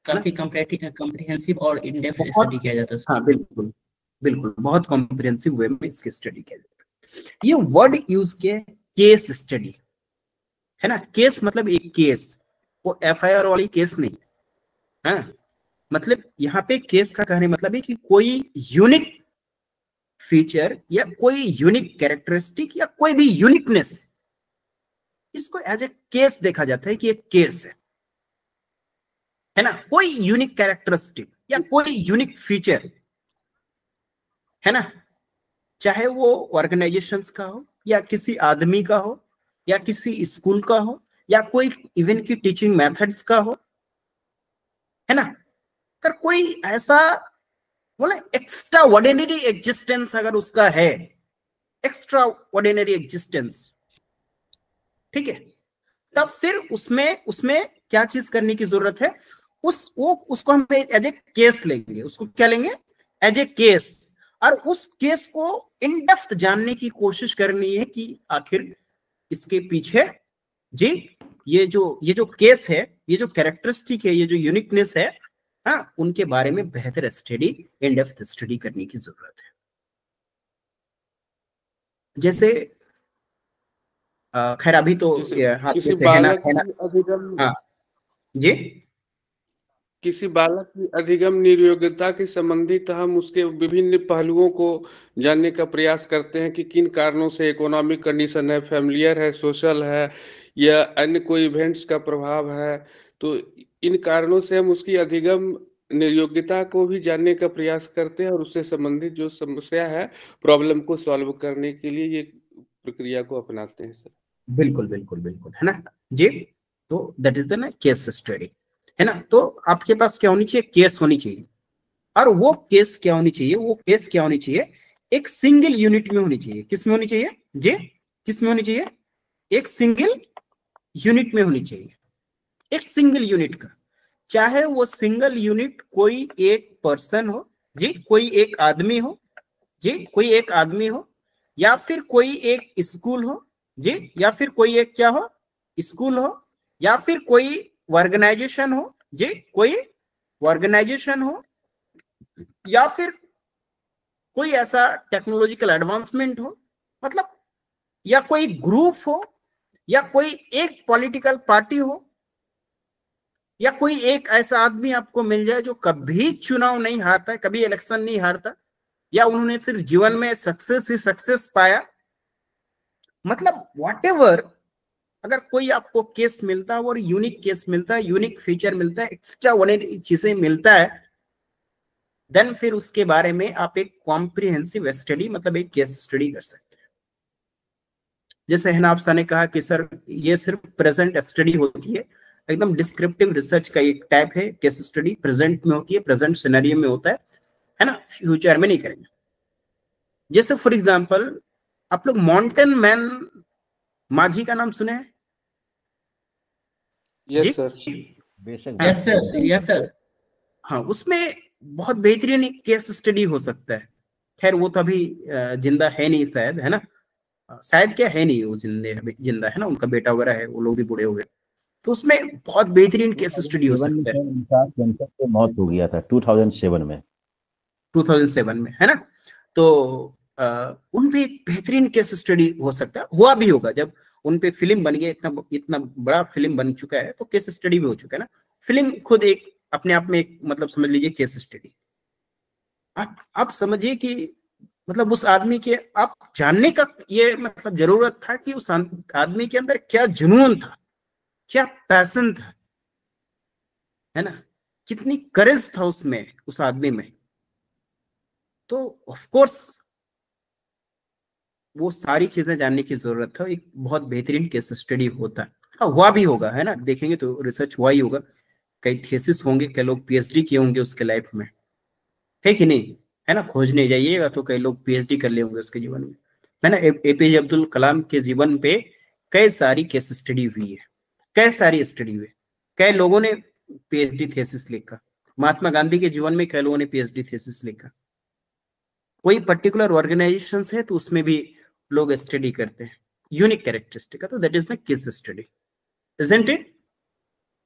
काफी कॉम्प्रिहेंसिव और इन डेप्थ स्टडी किया जाता है। हाँ बिल्कुल बिल्कुल, बहुत कॉम्प्रिहेंसिव वे में इसकी स्टडी किया जाता है। ये वर्ड यूज किया केस स्टडी, है ना। केस मतलब एक केस, वो एफआईआर वाली केस नहीं, हाँ। मतलब यहाँ पे केस का कहने मतलब है कि कोई यूनिक फीचर या कोई यूनिक कैरेक्टरिस्टिक या कोई भी यूनिकनेस, इसको एज ए केस देखा जाता है कि एक केस है ना। कोई यूनिक कैरेक्टरिस्टिक या कोई यूनिक फीचर, है ना, चाहे वो ऑर्गेनाइजेशंस का हो या किसी आदमी का हो या किसी स्कूल का हो या कोई इवन की टीचिंग मेथड्स का हो, है ना। अगर कोई ऐसा बोले एक्स्ट्रा ऑर्डिनरी एग्जिस्टेंस अगर उसका है, एक्स्ट्रा ऑर्डिनरी एग्जिस्टेंस, ठीक है, तब फिर उसमें क्या चीज करने की जरूरत है, उसको हम एज ए केस लेंगे। उसको क्या लेंगे? As a case. और उस केस को इन डेप्थ जानने की कोशिश करनी है कि आखिर इसके पीछे जी ये जो केस है, ये जो कैरेक्टरिस्टिक है, ये जो यूनिकनेस है, हाँ, उनके बारे में बेहतर स्टडी, इन डेप्थ स्टडी करने की जरूरत है। जैसे खैर अभी तो हाँ जी, किसी बालक की अधिगम निर्योग्यता के संबंधित हम उसके विभिन्न पहलुओं को जानने का प्रयास करते हैं कि किन कारणों से, इकोनॉमिक कंडीशन है, फैमिलियर है, सोशल है, या अन्य कोई इवेंट्स का प्रभाव है। तो किन कारणों से हम उसकी अधिगम निर्योग्यता को भी जानने का प्रयास करते हैं और उससे संबंधित जो समस्या है, प्रॉब्लम को सॉल्व करने के लिए ये प्रक्रिया को अपनाते हैं सर। बिल्कुल बिल्कुल बिल्कुल, है ना जी। तो दैट इज द ना केस स्टडी, है ना। तो आपके पास क्या होनी चाहिए, केस होनी चाहिए। और वो केस क्या होनी चाहिए, वो केस क्या होनी चाहिए, एक सिंगल यूनिट में होनी चाहिए। किस में होनी चाहिए जी, किस में होनी चाहिए, एक सिंगल यूनिट में होनी चाहिए, एक सिंगल यूनिट का। चाहे वो सिंगल यूनिट कोई एक पर्सन हो जी, कोई एक आदमी हो जी, कोई एक आदमी हो, या फिर कोई एक स्कूल हो जी, या फिर कोई एक क्या हो, स्कूल हो, या फिर कोई ऑर्गेनाइजेशन हो जी, कोई ऑर्गेनाइजेशन हो, या फिर कोई ऐसा टेक्नोलॉजिकल एडवांसमेंट हो, मतलब या कोई ग्रुप हो, या कोई एक पॉलिटिकल पार्टी हो, या कोई एक ऐसा आदमी आपको मिल जाए जो कभी चुनाव नहीं हारता है, कभी इलेक्शन नहीं हारता, या उन्होंने सिर्फ जीवन में सक्सेस ही सक्सेस पाया। मतलब व्हाटएवर, अगर कोई आपको केस मिलता है और यूनिक केस मिलता है, यूनिक फीचर मिलता है, एक्स्ट्रा ऑर्डिनरी चीजें मिलता है, देन फिर उसके बारे में आप एक कॉम्प्रिहेंसिव स्टडी, मतलब एक केस स्टडी कर सकते हैं। जैसे हनाफ साहब ने कहा कि सर ये सिर्फ प्रेजेंट स्टडी होती है, एकदम डिस्क्रिप्टिव रिसर्च का एक टाइप है केस स्टडी, प्रेजेंट में होती है, प्रेजेंट सिनेरियो में होता है ना, फ्यूचर में नहीं करेंगे। जैसे फॉर एग्जांपल आप लोग माउंटेन मैन माझी का नाम सुने हैं? यस सर, बेशक। Yes sir, yes sir. हाँ, उसमें बहुत बेहतरीन केस स्टडी हो सकता है। खैर वो तो अभी जिंदा है नहीं शायद, है ना, शायद क्या है नहीं, वो जिंदा है ना, उनका बेटा वगैरह है, वो लोग भी बूढ़े हो गए, तो उसमें बहुत बेहतरीन केस स्टडी हो सकता है। कैंसर से मौत हो गया था 2007 में, 2007 में, है ना। तो उन पे एक बेहतरीन केस स्टडी हो सकता है, हुआ भी होगा। जब उन पे फिल्म बन गया, इतना बड़ा फिल्म बन चुका है, तो केस स्टडी भी हो चुका है ना। फिल्म खुद एक अपने आप में एक, मतलब समझ लीजिए केस स्टडी। आप समझिए कि मतलब उस आदमी के आप जानने का ये मतलब जरूरत था कि उस आदमी के अंदर क्या जुनून था, क्या पैशन था, है ना, कितनी करेज था उसमें, उस आदमी में। तो ऑफ कोर्स वो सारी चीजें जानने की जरूरत था, एक बहुत बेहतरीन केस स्टडी होता है। हाँ, हुआ भी होगा, है ना, देखेंगे तो रिसर्च हुआ ही होगा, कई थीसिस होंगे, कई लोग पीएचडी किए होंगे उसके लाइफ में, है कि नहीं, है ना। खोजने जाइएगा तो कई लोग पीएचडी कर लिए होंगे उसके जीवन में, है ना। एपीजे अब्दुल कलाम के जीवन पे कई सारी केस स्टडी हुई है, कई सारी स्टडी हुई, कई लोगों ने पीएचडी थीसिस लिखा। महात्मा गांधी के जीवन में कई लोगों ने पीएचडी थीसिस लिखा। कोई पर्टिकुलर ऑर्गेनाइजेशन है तो उसमें भी लोग स्टडी करते हैं यूनिक कैरेक्टरिस्टिक का, तो that is the case study, isn't it?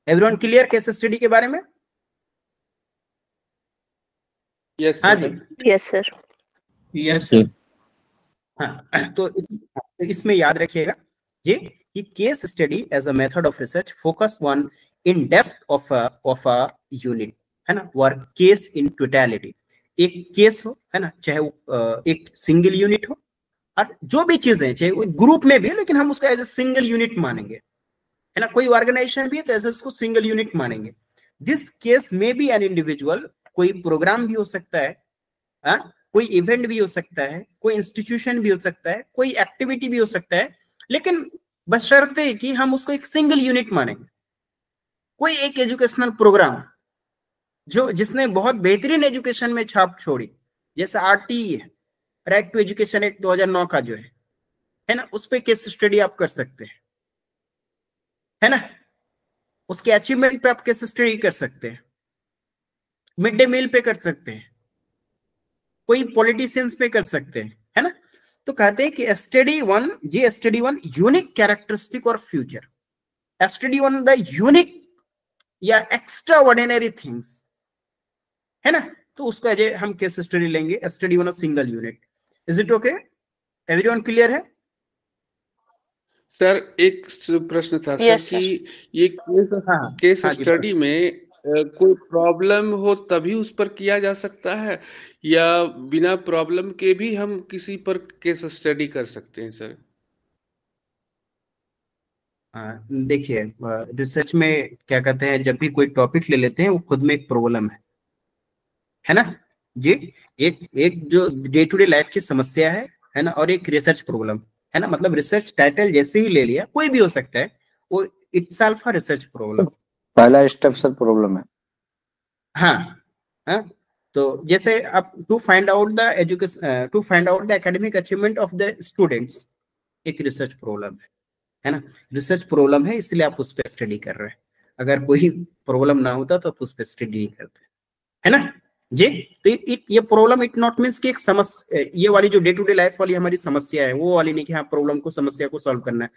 Everyone clear case study के बारे में? यस हाँ सर, जी, यस सर। Yes sir. हाँ, तो इसमें याद रखिएगा जी कि case study as a method of research focus on in depth of a unit, है ना, वर्क केस इन टोटलिटी। एक केस हो, है ना, चाहे वो एक सिंगल यूनिट हो, और जो भी चीजें चाहे वो ग्रुप में भी है, लेकिन हम उसको एज ए सिंगल यूनिट मानेंगे, है ना। कोई ऑर्गेनाइजेशन भी है तो ऐसे उसको सिंगल यूनिट मानेंगे। दिस केस में बी एन इंडिविजुअल, कोई प्रोग्राम भी हो सकता है, कोई इवेंट भी हो सकता है, कोई इंस्टीट्यूशन भी हो सकता है, कोई एक्टिविटी भी हो सकता है, लेकिन बशर्ते कि हम उसको एक सिंगल यूनिट मानेंगे। कोई एक एजुकेशनल प्रोग्राम जो जिसने बहुत बेहतरीन एजुकेशन में छाप छोड़ी, जैसे आरटीई है, राइट टू एजुकेशन एक्ट 2009 का जो है ना, उस पे केस स्टडी आप कर सकते हैं, है ना। उसके अचीवमेंट पे आप केस स्टडी कर सकते हैं, मिड डे मील पे कर सकते हैं, कोई पॉलिटिशियंस पे कर सकते हैं, है ना। तो कहते हैं कि स्टडी वन यूनिक कैरेक्टरिस्टिक और future. Study one the unique या एक्स्ट्रा ऑर्डिनरी थिंग्स, है ना। तो उसको अजय हम केस स्टडी लेंगे, study one a single unit. Is it okay? Everyone clear है? सर एक प्रश्न था सर यस सर। कि ये केस हाँ जी, स्टडी में कोई प्रॉब्लम हो तभी उस पर किया जा सकता है, या बिना प्रॉब्लम के भी हम किसी पर केस स्टडी कर सकते हैं सर? देखिए रिसर्च में क्या कहते हैं, जब भी कोई टॉपिक ले लेते हैं वो खुद में एक प्रॉब्लम है ना जी। एक एक जो डे टू डे लाइफ की समस्या है ना, और एक रिसर्च प्रॉब्लम है ना। मतलब रिसर्च टाइटल जैसे ही ले लिया, कोई भी हो सकता है, वो इटसेल्फ अ रिसर्च प्रॉब्लम, पहला स्टेप सर प्रॉब्लम है। हाँ हाँ। तो जैसे आप to find out the education, to find out the academic achievement of the students, एक रिसर्च प्रॉब्लम है ना। रिसर्च प्रॉब्लम है इसलिए आप उस पर स्टडी कर रहे हैं। अगर कोई प्रॉब्लम ना होता तो आप उस पर स्टडी नहीं करते, है ना जी। तो ये प्रॉब्लम इट नॉट मीन्स कि एक समस्या, ये वाली जो डे टू डे लाइफ वाली हमारी समस्या है वो वाली नहीं कि हाँ प्रॉब्लम को, समस्या को सॉल्व करना है।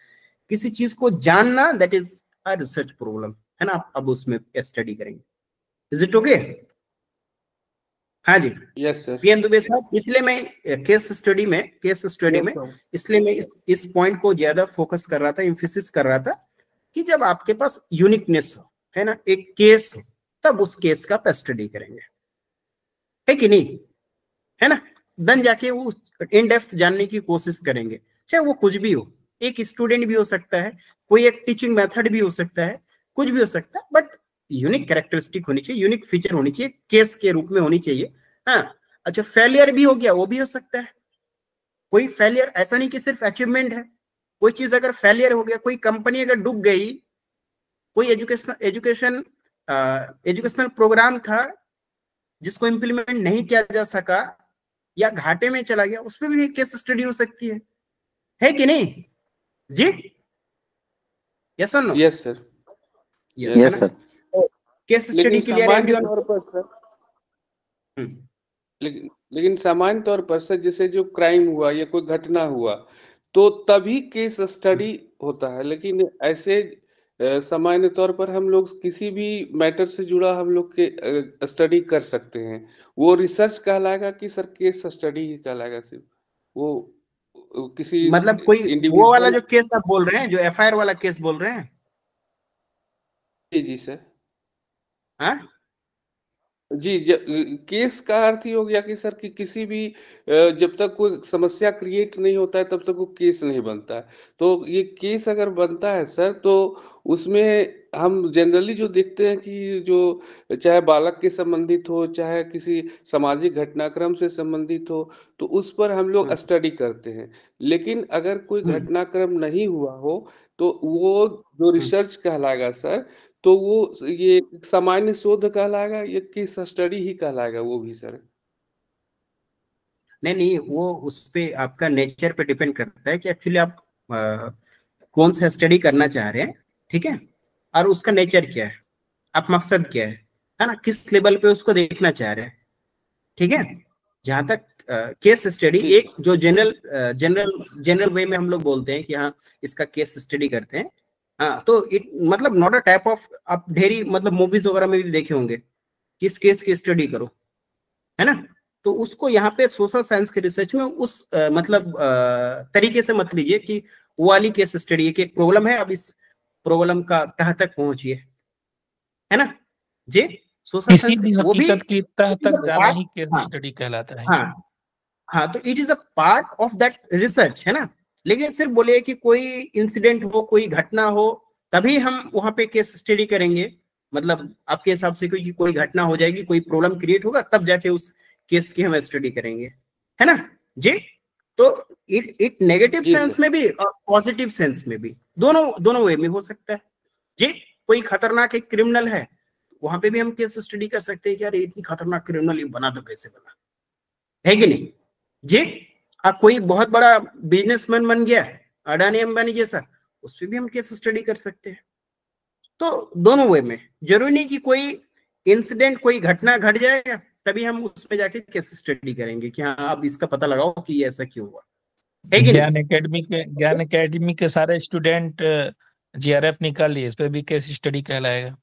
किसी चीज को जानना, that is a research problem, है ना। आप अब उसमें स्टडी करेंगे। Is it okay? हाँ जी। Yes sir. पीएन दुबे साहब, इसलिए मैं केस स्टडी में इसलिए मैं इस पॉइंट को ज्यादा फोकस कर रहा था, एम्फेसिस कर रहा था कि जब आपके पास यूनिकनेस हो, है ना, एक केस हो, तब उस केस का स्टडी करेंगे, है कि नहीं, है ना। देन जाके वो इन डेप्थ जानने की कोशिश करेंगे, चाहे वो कुछ भी हो। एक स्टूडेंट भी हो सकता है, कोई एक टीचिंग मेथड भी हो सकता है, कुछ भी हो सकता है, बट यूनिक कैरेक्टरिस्टिक होनी चाहिए, यूनिक फीचर होनी चाहिए, केस के रूप में होनी चाहिए। हाँ अच्छा, फेलियर भी हो गया, वो भी हो सकता है। कोई फेलियर ऐसा नहीं कि सिर्फ अचीवमेंट है, कोई चीज अगर फेलियर हो गया, कोई कंपनी अगर डूब गई, कोई एजुकेशनल प्रोग्राम था जिसको इम्प्लीमेंट नहीं किया जा सका या घाटे में चला गया, उसमें भी केस स्टडी हो सकती है कि नहीं जी? यस और no? Yes sir. Yes sir. Case study के लिए लेकिन सामान्य तौर पर सर, जैसे जो क्राइम हुआ या कोई घटना हुआ तो तभी केस स्टडी होता है। लेकिन ऐसे सामान्य तौर पर हम लोग किसी भी मैटर से जुड़ा हम लोग के स्टडी कर सकते हैं, वो रिसर्च कहलाएगा कि सर केस स्टडी ही कहलाएगा? सिर्फ वो किसी मतलब कोई वो वाला जो केस आप बोल रहे हैं, जो एफआईआर वाला केस बोल रहे हैं? जी सर। हाँ जी, केस का अर्थ ही हो गया कि सर कि किसी भी जब तक कोई समस्या क्रिएट नहीं होता है तब तक वो केस नहीं बनता है। तो ये केस अगर बनता है सर, तो उसमें हम जनरली जो देखते हैं कि जो चाहे बालक के संबंधित हो, चाहे किसी सामाजिक घटनाक्रम से संबंधित हो, तो उस पर हम लोग स्टडी करते हैं। लेकिन अगर कोई घटनाक्रम नहीं हुआ हो तो वो जो रिसर्च कहलाएगा सर, तो वो ये सामान्य शोध कहलाएगा या केस स्टडी ही कहलाएगा वो भी सर? नहीं, वो उस पे आपका नेचर पे डिपेंड करता है कि एक्चुअली आप कौन सा स्टडी करना चाह रहे हैं, ठीक है, और उसका नेचर क्या है, आप मकसद क्या है ना, किस लेवल पे उसको देखना चाह रहे हैं, ठीक है। जहां तक केस स्टडी, एक जो जनरल वे में हम लोग बोलते हैं कि हाँ इसका केस स्टडी करते हैं, हाँ, तो इट मतलब नॉट अ टाइप ऑफ, आप ढेरी मतलब मूवीज वगैरह में भी देखे होंगे कि इस केस की स्टडी करो, है ना। तो उसको यहाँ पे सोशल साइंस के रिसर्च में उस मतलब तरीके से मत लीजिए कि वो वाली केस स्टडी है कि एक प्रॉब्लम है, अब इस प्रॉब्लम का तह तक पहुंचिए, है ना जी। सोशल किसी साइंस भी वो भी हकीकत की तह तक जाना ही केस स्टडी कहलाता है। हाँ, तो it is a part of that research, है ना। लेकिन सिर्फ बोले कि कोई इंसिडेंट हो, कोई घटना हो, तभी हम वहां पे केस स्टडी करेंगे, मतलब आपके हिसाब से कोई घटना हो जाएगी, कोई प्रॉब्लम क्रिएट होगा, तब जाके उस केस की हम स्टडी करेंगे, है ना जी। तो इट नेगेटिव सेंस में भी और पॉजिटिव सेंस में भी, दोनों वे में हो सकता है जी। कोई खतरनाक एक क्रिमिनल है, वहां पे भी हम केस स्टडी कर सकते हैं कि यार इतनी खतरनाक क्रिमिनल ये बना तो कैसे बना, है कि नहीं जी। कोई बहुत बड़ा बिजनेसमैन बन गया, अडानी अंबानी जैसा, उस पर भी हम केस स्टडी कर सकते हैं। तो दोनों वे में, जरूरी नहीं कि कोई इंसिडेंट, कोई घटना घट जाएगा तभी हम उसमें जाके केस स्टडी करेंगे कि हाँ अब इसका पता लगाओ कि ये ऐसा क्यों हुआ, है कि ज्ञान एकेडमी के सारे स्टूडेंट जीआरएफ निकाल लिए, इस पे भी केस स्टडी कहलाएगा।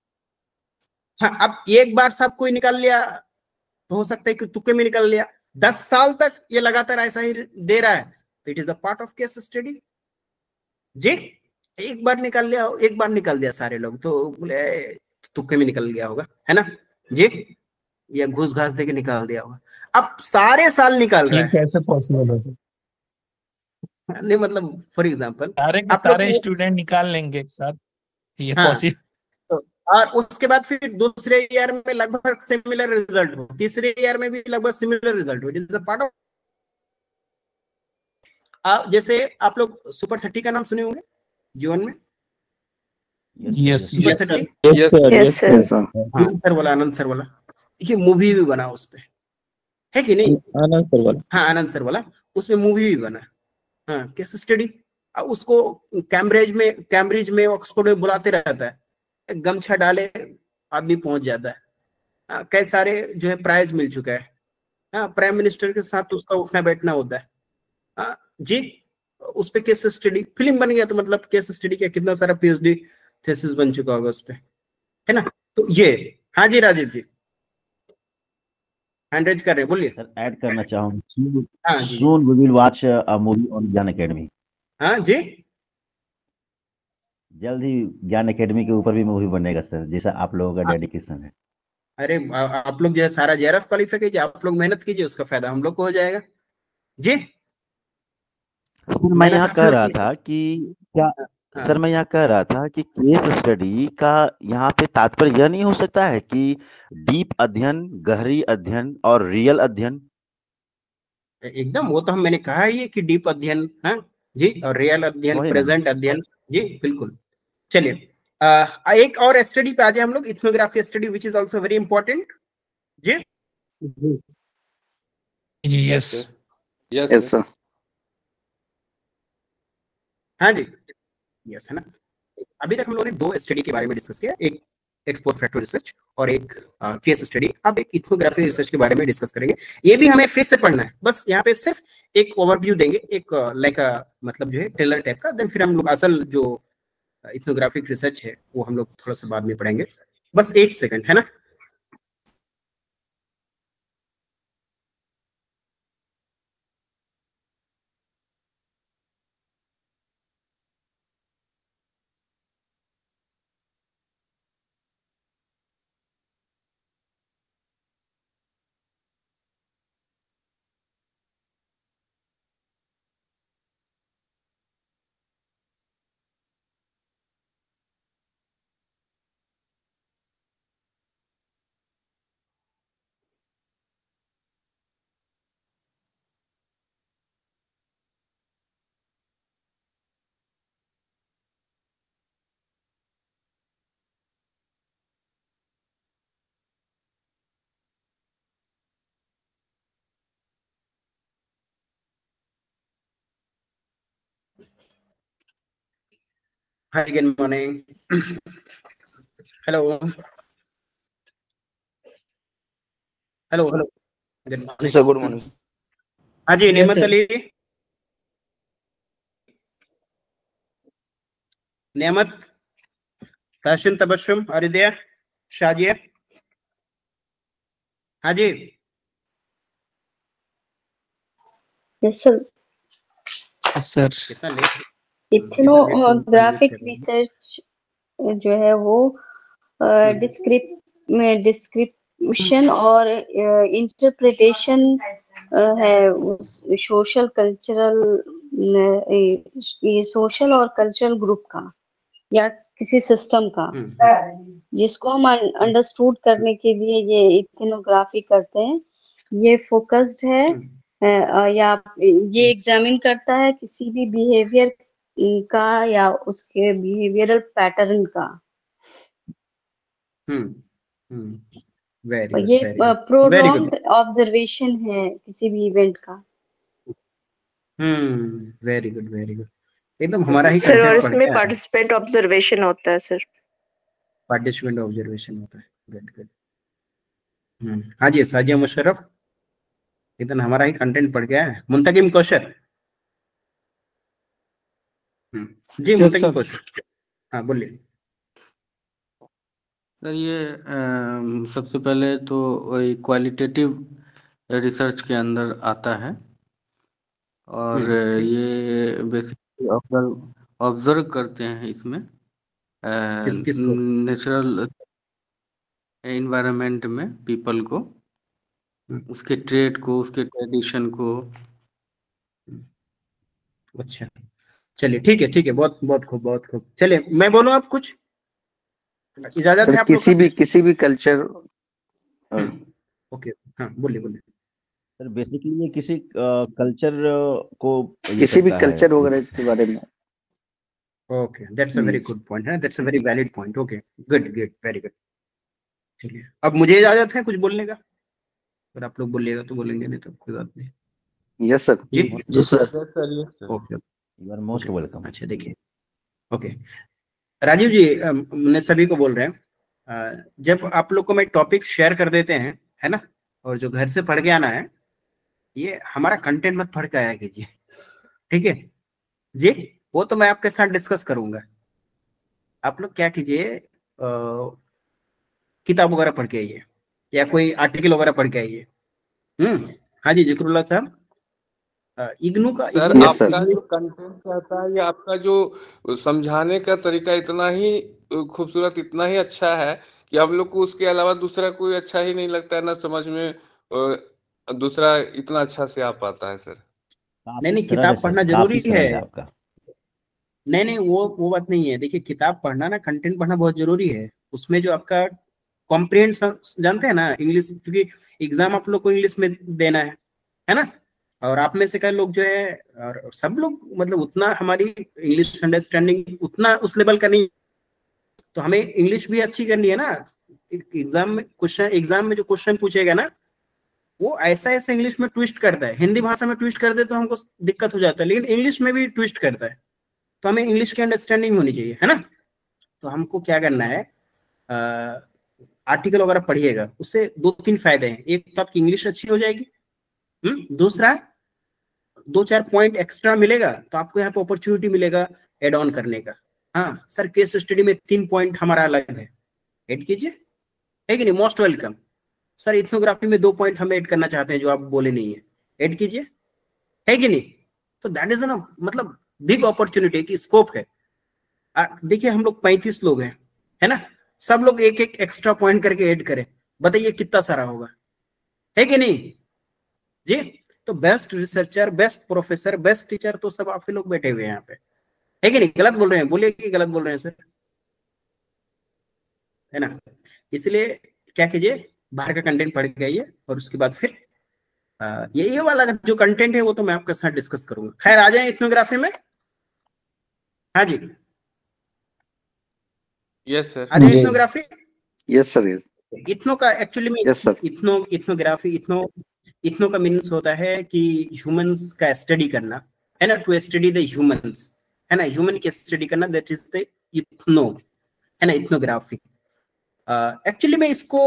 हाँ, अब एक बार सब कोई निकाल लिया तो हो सकता है कि तुक्के में निकल लिया, 10 साल तक ये लगातार ऐसा ही दे रहा है, तो it is a part of case study जी। एक बार निकाल दिया सारे लोग, तो बोले तुक्के में निकल गया होगा, है ना जी, या घूस घास देके निकाल दिया होगा। अब सारे साल निकाल रहा है, कैसे पॉसिबल है सर? नहीं मतलब फॉर एग्जाम्पल सारे के सारे स्टूडेंट निकाल लेंगे एक साथ, ये पॉसिबल। तो और उसके बाद फिर दूसरे ईयर में लगभग सिमिलर रिजल्ट हो, तीसरे ईयर में भी लगभग सिमिलर रिजल्ट हो। It is a part of, जैसे आप लोग सुपर 30 का नाम सुने होंगे जीवन में। यस सुपर यस 30 यस आनंद सर वाला, आनंद सर वाला, ये मूवी भी बना उस पे, है कि नहीं? आनंद सर वाला, हाँ आनंद सर वाला, उसमें मूवी भी बना। हाँ केस स्टडी, उसको कैम्ब्रिज में ऑक्सफोर्ड में बुलाते रहता है, गमछा डाले आदमी पहुंच जाता है। कई सारे जो है प्राइज मिल चुका है। हाँ प्राइम मिनिस्टर के साथ उसका उठना बैठना होता है। जी उस पे केस स्टडी फिल्म बन गया, तो मतलब केस स्टडी का कितना सारा पीएचडी थीसिस बन चुका होगा उस पे, है ना? तो ये, हाँ जी राजीव जी हैंड रेज कर रहे हैं, बोलिए। सर ऐड करना चाहूंगा, हाँ जी soon we will watch a movie on ज्ञान एकेडमी। हाँ जी जल्द ही ज्ञान एकेडमी के ऊपर भी मूवी बनेगा सर, जैसा आप लोगों का डेडिकेशन है। अरे आप लोग जो है सारा जेआरएफ क्वालिफाई कीजिए, आप लोग मेहनत कीजिए, उसका फायदा हम लोग को हो जाएगा जी। सर मैं यहाँ कह रहा था कि क्या, सर मैं यहाँ कह रहा था कि केस स्टडी का यहाँ पे तात्पर्य यह नहीं हो सकता है कि डीप अध्ययन, गहरी अध्ययन और रियल अध्ययन? एकदम, वो तो मैंने कहा ही है कि डीप अध्ययन, हाँ जी, और रियल अध्ययन, प्रेजेंट अध्ययन, जी बिल्कुल। चलिए एक और स्टडी पे आ जाए हम लोग, ethnography study which is also very important. जी यस यस सर, हाँ जी यस है ना। अभी तक हम लोगों ने दो स्टडी के बारे में डिस्कस किया, एक एक्सपोर्ट फैक्टर रिसर्च और एक केस स्टडी। अब एक इथनोग्राफी रिसर्च के बारे में डिस्कस करेंगे। ये भी हमें फिर से पढ़ना है, बस यहाँ पे सिर्फ एक ओवरव्यू देंगे, एक लाइक मतलब जो है टेलर टाइप का, देन फिर हम लोग असल जो इथनोग्राफिक रिसर्च है वो हम लोग थोड़ा सा बाद में पढ़ेंगे। बस एक सेकंड, है ना। Hi, good morning. Hello. Hello. Good morning. जी सर, गुड मॉर्निंग। हाँ जी, नेमत अली, नेमत, ताशिन, तबस्सुम, अरिदिया, शाजिया। हाँ जी यस सर। सर कितना लेट, इथनोग्राफिक रिसर्च जो है वो डिस्क्रिप्शन और इंटरप्रिटेशन है सोशल कल्चरल, सोशल और कल्चरल ग्रुप का या किसी सिस्टम का, जिसको हम अंडरस्टूड करने के लिए ये इथनोग्राफी करते हैं। ये फोकस्ड है या ये एग्जामिन करता है किसी भी बिहेवियर का या उसके बिहेवियरल पैटर्न का। वेरी ये प्रोलॉन्ग ऑब्जर्वेशन है किसी भी इवेंट का। वेरी गुड एकदम हमारा ही सर, और इसमें पार्टिसिपेंट ऑब्जर्वेशन होता है सर। पार्टिसिपेंट ऑब्जर्वेशन होता है, गुड। हाँ जी साजिया मुशर्रफ, इतना हमारा ही कंटेंट पड़ गया है। मुंतकिम कौशल, जी मुंतकिम कौशल, हाँ बोलिए सर। ये सबसे पहले तो वही क्वालिटेटिव रिसर्च के अंदर आता है और ये बेसिकली ऑब्जर्व करते हैं इसमें नेचुरल एनवायरनमेंट में पीपल को, उसके ट्रेड को, उसके ट्रेडिशन को। अच्छा चलिए ठीक है, बहुत बहुत खूब, बहुत खूब। चलिए मैं बोलूं आप कुछ, इजाजत है आप लोग का? किसी भी कल्चर। ओके, हाँ बोलिए बोलिए। सर बेसिकली ये किसी कल्चर को ये किसी भी करता है। कल्चर वगैरह के बारे में। Okay, that's a very good point है, that's a very valid point. Okay, good good, very good. चलिए अब मुझे इजाजत है कुछ बोलने का, अगर आप लोग बोलिएगा तो बोलेंगे, नहीं तो कोई बात नहीं। Yes sir. जी जी sir. Okay, you are most welcome. अच्छा देखिए, ओके राजीव जी, मैं सभी को बोल रहे हैं, जब आप लोग को मैं टॉपिक शेयर कर देते हैं, है ना, और जो घर से पढ़ के आना है, ये हमारा कंटेंट मत पढ़ के आया कीजिए, ठीक है जी, वो तो मैं आपके साथ डिस्कस करूंगा। आप लोग क्या कीजिए, किताब वगैरह पढ़ के आइए या कोई आर्टिकल वगैरह पढ़ के आइए। हाँ जी जिक्रुल्लाह साहब, इग्नू का सर आपका जो कंटेंट रहता है या आपका जो समझाने का तरीका इतना ही खूबसूरत, इतना ही अच्छा है कि हम लोग को उसके अलावा दूसरा कोई अच्छा ही नहीं लगता है, ना समझ में दूसरा इतना अच्छा से आ पाता है सर। नहीं किताब पढ़ना जरूरी है आपका। नहीं वो बात नहीं है। देखिए किताब पढ़ना ना, कंटेंट पढ़ना बहुत जरूरी है। उसमें जो आपका कॉम्प्रिहेंशन, जानते हैं ना इंग्लिश, क्योंकि एग्जाम आप लोग को इंग्लिश में देना है ना, और आप में से कई लोग जो है, और सब लोग मतलब उतना हमारी इंग्लिश अंडरस्टैंडिंग उतना उस लेवल का नहीं, तो हमें इंग्लिश भी अच्छी करनी है ना। एग्जाम में जो क्वेश्चन पूछेगा ना, वो ऐसा ऐसा इंग्लिश में ट्विस्ट करता है, हिंदी भाषा में ट्विस्ट कर दे तो हमको दिक्कत हो जाता है, लेकिन इंग्लिश में भी ट्विस्ट करता है, तो हमें इंग्लिश की अंडरस्टैंडिंग होनी चाहिए, है ना। तो हमको क्या करना है, आर्टिकल वगैरह पढ़िएगा, उससे 2-3 फायदे हैं। एक तो आपकी इंग्लिश अच्छी हो जाएगी, दूसरा 2-4 पॉइंट एक्स्ट्रा मिलेगा, तो आपको यहाँ पे अपॉर्चुनिटी मिलेगा एड ऑन करने का। हाँ सर, केस स्टडी में 3 पॉइंट हमारा अलग है, ऐड कीजिए, है कि नहीं, मोस्ट वेलकम। सर इथनोग्राफी में 2 पॉइंट हम ऐड करना चाहते हैं जो आप बोले नहीं है, ऐड कीजिए, है कि नहीं। तो दैट इज ना मतलब बिग अपॉर्चुनिटी की स्कोप है। देखिए हम लोग 35 लोग हैं, है ना, सब लोग एक एक एक्स्ट्रा पॉइंट करके ऐड करें, बताइए कितना सारा होगा, है कि नहीं जी। तो best researcher, best professor, best teacher तो सब आप ही लोग बैठे हुए हैं यहाँ पे, है कि नहीं। गलत बोल रहे हैं, बोलिए कि गलत बोल रहे हैं सर, है ना। इसलिए क्या कीजिए, बाहर का कंटेंट पढ़ के आइए, और उसके बाद फिर ये वाला जो कंटेंट है वो तो मैं आपके साथ डिस्कस करूंगा। खैर आ जाए इथनोग्राफी में। हाँ जी, यस सर। आ जाए इथनोग्राफी। Yes sir. इथनो का एक्चुअली में इथनोग्राफी, इथनो का मीन्स होता है कि ह्यूमंस का स्टडी करना, है ना, टू स्टडी द ह्यूमंस, है ना, ह्यूमन की स्टडी करना, दैट इज द इथनो, है ना, इथनोग्राफी। एक्चुअली में इसको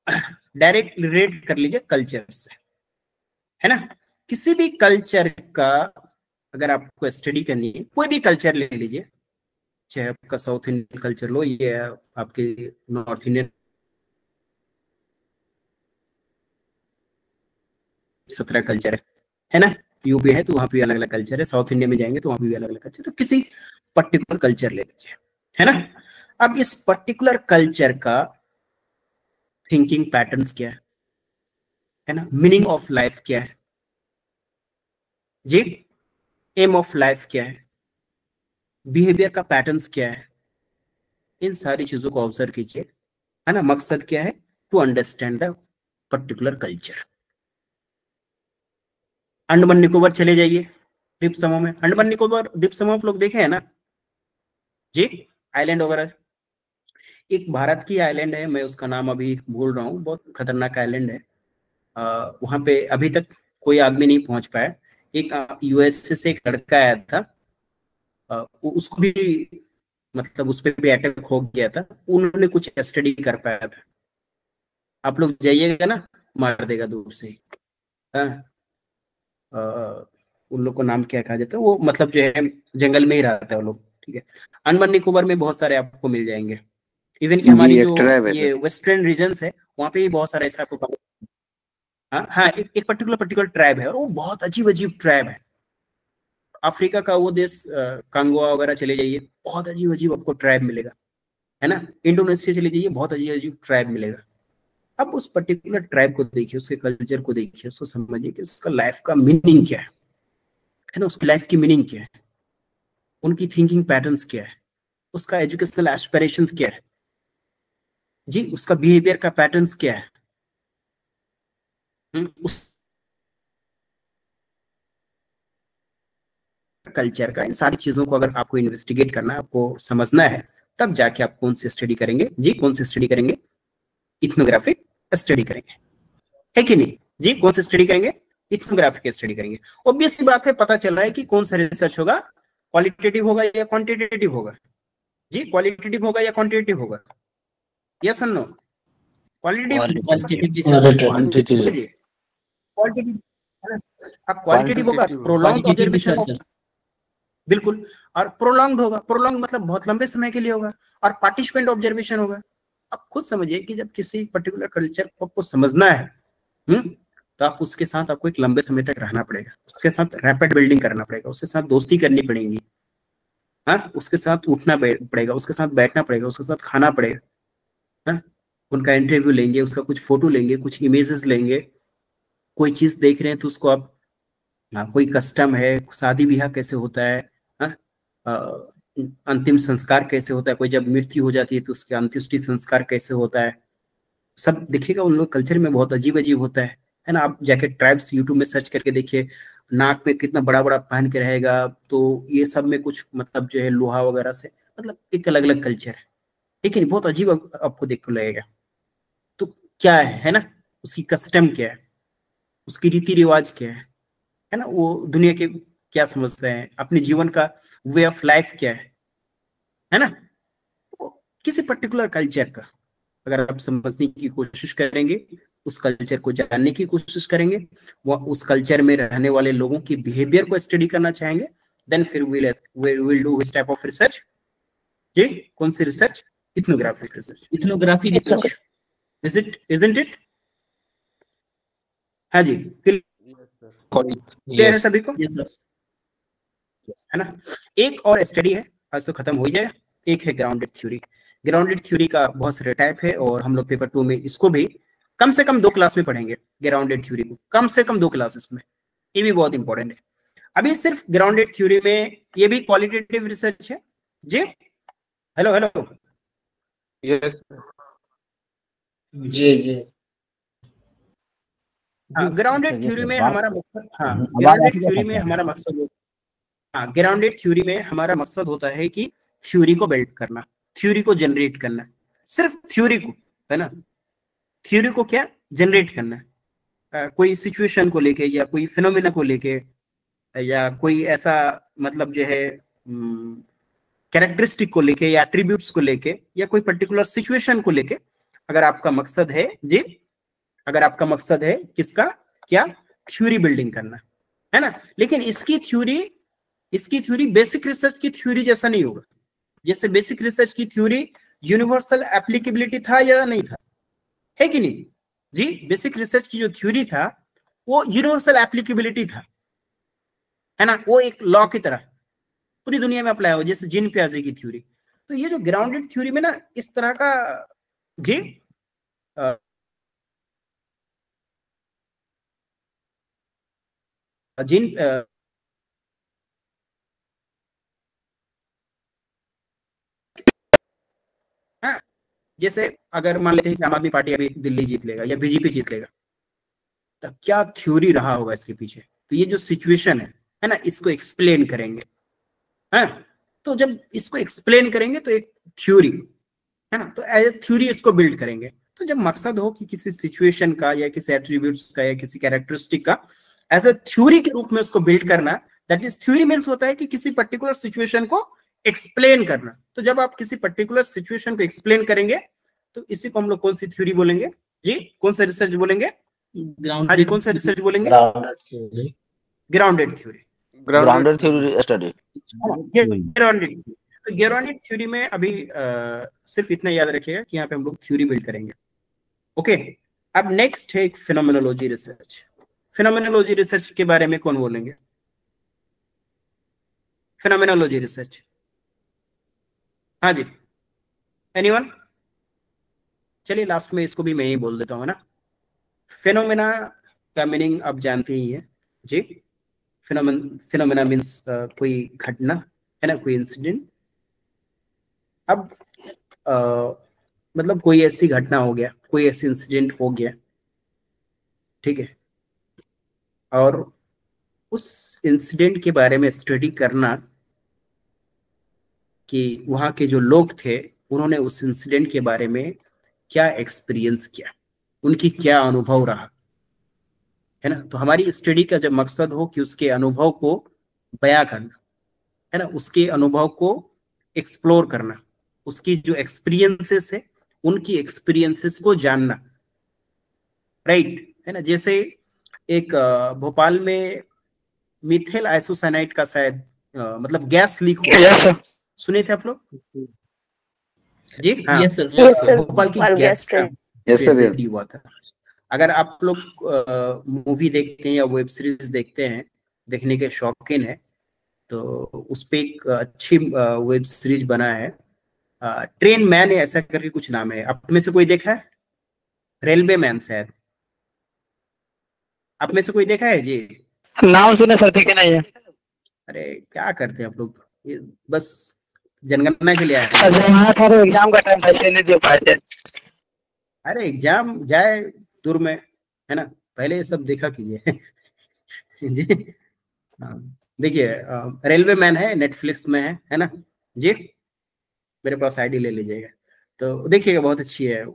डायरेक्ट रिलेट कर लीजिए कल्चर से, है ना। किसी भी कल्चर का अगर आपको स्टडी करनी है, कोई भी कल्चर ले लीजिए, चाहे आपका साउथ इंडियन कल्चर लो, ये आपके नॉर्थ इंडियन 17 कल्चर है ना, यूपी है तो वहां पे अलग अलग कल्चर है, साउथ इंडिया में जाएंगे तो वहां पे भी अलग अलग कल्चर, तो किसी पर्टिकुलर कल्चर ले लीजिए, है ना। अब इस पर्टिकुलर कल्चर का थिंकिंग पैटर्न्स क्या है ना, मीनिंग ऑफ लाइफ क्या है जी, एम ऑफ लाइफ क्या है, बिहेवियर का पैटर्न्स क्या है, इन सारी चीजों को ऑब्जर्व कीजिए, है ना। मकसद क्या है, to understand the particular culture. Andaman Nicobar चले जाइए, द्वीप समूह में, अंडमान निकोबार द्वीप समूह आप लोग देखे हैं ना जी, आइलैंड वगैरह। एक भारत की आइलैंड है, मैं उसका नाम अभी भूल रहा हूँ, बहुत खतरनाक आइलैंड है, वहां पे अभी तक कोई आदमी नहीं पहुंच पाया। एक यूएसए से एक लड़का आया था, उसको भी मतलब उस पर भी अटैक हो गया था, उन्होंने कुछ स्टडी कर पाया था। आप लोग जाइएगा ना, मार देगा दूर से। उन लोग को नाम क्या कहा जाता है, वो मतलब जो है जंगल में ही रहता है वो लोग, ठीक है। अंडमान निकोबार में बहुत सारे आपको मिल जाएंगे, इवन कि हमारी जो ये वेस्टर्न रीजन्स है वहाँ पे भी बहुत सारे ऐसा आपको। हाँ एक पर्टिकुलर ट्राइब है, और वो बहुत अजीब ट्राइब है। अफ्रीका का वो देश कांगोआ वगैरह चले जाइए, बहुत अजीब आपको ट्राइब मिलेगा, है ना। इंडोनेशिया चले जाइए, बहुत अजीब ट्राइब मिलेगा। अब उस पर्टिकुलर ट्राइब को देखिए, उसके कल्चर को देखिए, उसको समझिए कि उसका लाइफ का मीनिंग क्या है, है ना, उसकी लाइफ की मीनिंग क्या है, उनकी थिंकिंग पैटर्न्स क्या है, उसका एजुकेशनल एस्पिरेशंस क्या है जी, उसका बिहेवियर का पैटर्न्स क्या है, उस कल्चर का, इन सारी चीजों को अगर आपको इन्वेस्टिगेट करना है, आपको समझना है, तब जाके आप कौन सी स्टडी करेंगे जी, कौन सी स्टडी करेंगे, इथनोग्राफिक स्टडी करेंगे, है कि नहीं जी, कौन सी स्टडी करेंगे, इथनोग्राफिक स्टडी करेंगे। ऑब्वियस सी बात है, पता चल रहा है कि कौन सा रिसर्च होगा, क्वालिटेटिव होगा या क्वांटिटेटिव होगा जी, क्वालिटेटिव होगा या क्वांटिटेटिव होगा, यस और नो, क्वालिटेटिव होगा, प्रोलॉन्ग ऑब्जर्वेशन होगा, बिल्कुल, और प्रोलॉन्ग होगा, प्रोलॉन्ग मतलब बहुत लंबे समय के लिए होगा, और पार्टिसिपेंट ऑब्जर्वेशन होगा। आप खुद समझिए कि जब किसी पर्टिकुलर कल्चर को आपको समझना है, तो आप उसके साथ आपको एक लंबे समय तक रहना पड़ेगा, उसके साथ रैपिड बिल्डिंग करना पड़ेगा, उसके साथ दोस्ती करनी पड़ेगी, हाँ, उसके साथ उठना पड़ेगा, उसके साथ बैठना पड़ेगा, उसके साथ खाना पड़ेगा, हाँ, उनका इंटरव्यू लेंगे, उसका कुछ फोटो लेंगे, कुछ इमेजेस लेंगे, कोई चीज देख रहे हैं तो उसको आप, कोई कस्टम है, शादी ब्याह कैसे होता है, अंतिम संस्कार कैसे होता है, कोई जब मृत्यु हो जाती है तो उसके अंत्येष्टि संस्कार कैसे होता है, सब देखिएगा, उन लोग कल्चर में बहुत अजीब अजीब होता है ना। आप जाके ट्राइब्स यूट्यूब में सर्च करके देखिए, नाक में कितना बड़ा बड़ा पहन के रहेगा, तो ये सब में कुछ मतलब जो है लोहा वगैरह से, मतलब एक अलग अलग कल्चर है, लेकिन बहुत अजीब आपको देख को लगेगा। तो क्या है ना, उसकी कस्टम क्या है, उसकी रीति रिवाज क्या है ना, वो दुनिया के क्या समझते हैं, अपने जीवन का वे ऑफ लाइफ क्या है ना, तो किसी पर्टिकुलर कल्चर का अगर आप समझने की कोशिश करेंगे, उस कल्चर को जानने की कोशिश करेंगे, वो उस कल्चर में रहने वाले लोगों की बिहेवियर को स्टडी करना चाहेंगे, देन फिर we'll do this type of research जी, कौन सी research, ethnographic research, ethnography research, isn't it? हाँ जी, क्लियर है सभी को, यस सर, है ना। एक और स्टडी है, आज तो खत्म हो ही जाएगा, एक है ग्राउंडेड थ्योरी। ग्राउंडेड थ्योरी का बहुत सारे टाइप है, और हम लोग पेपर 2 में इसको भी कम से कम 2 क्लास में पढ़ेंगे, ग्राउंडेड थ्योरी को कम से कम 2 क्लासेस में, ये भी बहुत इंपॉर्टेंट है। अभी सिर्फ ग्राउंडेड थ्योरी में, ये भी क्वालिटेटिव रिसर्च है जी, हेलो हेलो, यस जी जी, ग्राउंडेड थ्योरी में हमारा मकसद, हाँ, ग्राउंडेड थ्योरी में हमारा मकसद, हाँ, ग्राउंडेड थ्योरी में हमारा मकसद होता है कि थ्योरी को बिल्ड करना, थ्योरी को जनरेट करना, सिर्फ थ्योरी को, है ना, थ्योरी को क्या जनरेट करना, कोई सिचुएशन को लेके, या कोई फिनोमेना को लेके, या कोई ऐसा मतलब जो है कैरेक्टरिस्टिक को लेके, या एट्रीब्यूट्स को लेके, या कोई पर्टिकुलर सिचुएशन को लेके, अगर आपका मकसद है जी, अगर आपका मकसद है किसका, क्या, थ्योरी बिल्डिंग करना, है ना। लेकिन इसकी थ्योरी बेसिक रिसर्च की थ्योरी जैसा नहीं होगा। जैसे बेसिक रिसर्च की थ्योरी यूनिवर्सल एप्लीकेबिलिटी था या नहीं था, है कि नहीं जी, बेसिक रिसर्च की जो थ्योरी था वो यूनिवर्सल एप्लीकेबिलिटी था, है ना, वो एक लॉ की तरह पूरी दुनिया में अप्लाई हो, जैसे जीन पियाजे की थ्योरी। तो ये जो ग्राउंडेड थ्योरी में ना इस तरह का जी जीन हाँ, जैसे अगर मान लेते हैं कि आम आदमी पार्टी अभी दिल्ली जीत लेगा या बीजेपी जीत लेगा, तो क्या थ्योरी रहा होगा इसके पीछे, तो ये जो सिचुएशन है ना, इसको एक्सप्लेन करेंगे, है, तो जब इसको एक्सप्लेन करेंगे तो एक थ्योरी, है ना, तो एज ए थ्योरी इसको बिल्ड करेंगे। तो जब मकसद हो कि किसी सिचुएशन का, या किसी एट्रीब्यूट्स का, या किसी कैरेक्टरिस्टिक का एज ए थ्योरी के रूप में उसको बिल्ड करना, दैट इज थ्योरी मीन्स होता है कि किसी पर्टिकुलर सिचुएशन को एक्सप्लेन करना। तो जब आप किसी पर्टिकुलर सिचुएशन को एक्सप्लेन करेंगे, तो इसी को हम लोग कौन सी थ्योरी बोलेंगे जी, कौन सा रिसर्च बोलेंगे, हाँ जी, कौन सा रिसर्च बोलेंगे, grounded theory, grounded theory study, grounded. तो ग्राउंडेड थ्योरी में अभी सिर्फ इतना याद रखिएगा कि यहाँ पे हम लोग थ्योरी बिल्ड करेंगे, ओके। अब नेक्स्ट है फिनोमेनोलॉजी रिसर्च। फिनोमेनोलॉजी रिसर्च के बारे में कौन बोलेंगे, फिनोमेनोलॉजी रिसर्च, हाँ जी, एनीवन, चलिए लास्ट में इसको भी मैं ही बोल देता हूँ ना। फिनोमेना का मीनिंग आप जानते ही हैं जी, फिनोमेना मीन्स कोई घटना है ना, कोई इंसिडेंट। अब मतलब कोई ऐसी घटना हो गया, कोई ऐसी इंसिडेंट हो गया, ठीक है, और उस इंसिडेंट के बारे में स्टडी करना कि वहां के जो लोग थे उन्होंने उस इंसिडेंट के बारे में क्या एक्सपीरियंस किया, उनकी क्या अनुभव रहा, है ना। तो हमारी स्टडी का जब मकसद हो कि उसके अनुभव को बयां करना, है ना, उसके अनुभव को एक्सप्लोर करना, उसकी जो एक्सपीरियंसेस है उनकी एक्सपीरियंसेस को जानना, राइट, है ना। जैसे एक भोपाल में मिथेल आइसोसाइनाइड का शायद मतलब गैस लीक हुआ, सुने थे आप लोग जी? हाँ, यस सर, भोपाल की गैस ट्रेजेडी हुआ था। अगर आप लोग मूवी देखते हैं या वेब सीरीज देखते हैं, देखने के शौकीन है, तो उस पे एक अच्छी वेब सीरीज बना है, ट्रेन मैन ऐसा करके कुछ नाम है। आप में से कोई देखा है? रेलवे मैन शायद, आप में से कोई देखा है जी? नाम सुने सर, देखे नहीं है। अरे क्या करते हैं आप लोग, बस जनगणना के लिए आए सर, एग्जाम का टाइम था, नहीं दे पाए थे। अरे एग्जाम जाए दूर में, है ना, पहले ये सब देखा कीजिए जी। देखिए रेलवे मैन है, नेटफ्लिक्स में है ना जी, मेरे पास आईडी ले लीजिएगा तो देखिएगा, बहुत अच्छी है।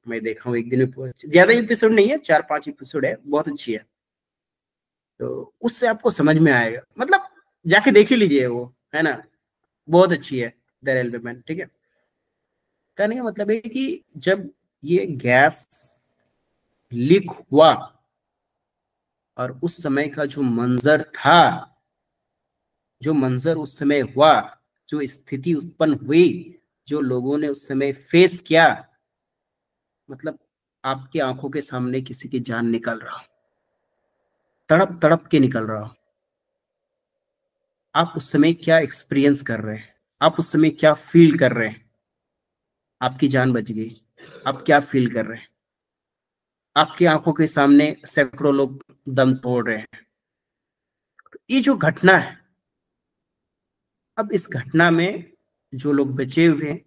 मैं देखा हूँ एक दिन में, ज्यादा एपिसोड नहीं है, 4-5 एपिसोड है, बहुत अच्छी है। तो उससे आपको समझ में आएगा, मतलब जाके देख ही लीजिए वो, है ना, बहुत अच्छी है द रेलवे मैन, ठीक है। कहने का मतलब है कि जब ये गैस लीक हुआ और उस समय का जो मंजर था, जो मंजर उस समय हुआ, जो स्थिति उत्पन्न हुई, जो लोगों ने उस समय फेस किया, मतलब आपकी आंखों के सामने किसी की जान निकल रहा, तड़प तड़प के निकल रहा। आप उस समय क्या एक्सपीरियंस कर रहे हैं, आप उस समय क्या फील कर रहे हैं? आपकी जान बच गई, आप क्या फील कर रहे हैं? आपकी आंखों के सामने सैकड़ों लोग दम तोड़ रहे हैं। ये जो घटना है, अब इस घटना में जो लोग बचे हुए हैं,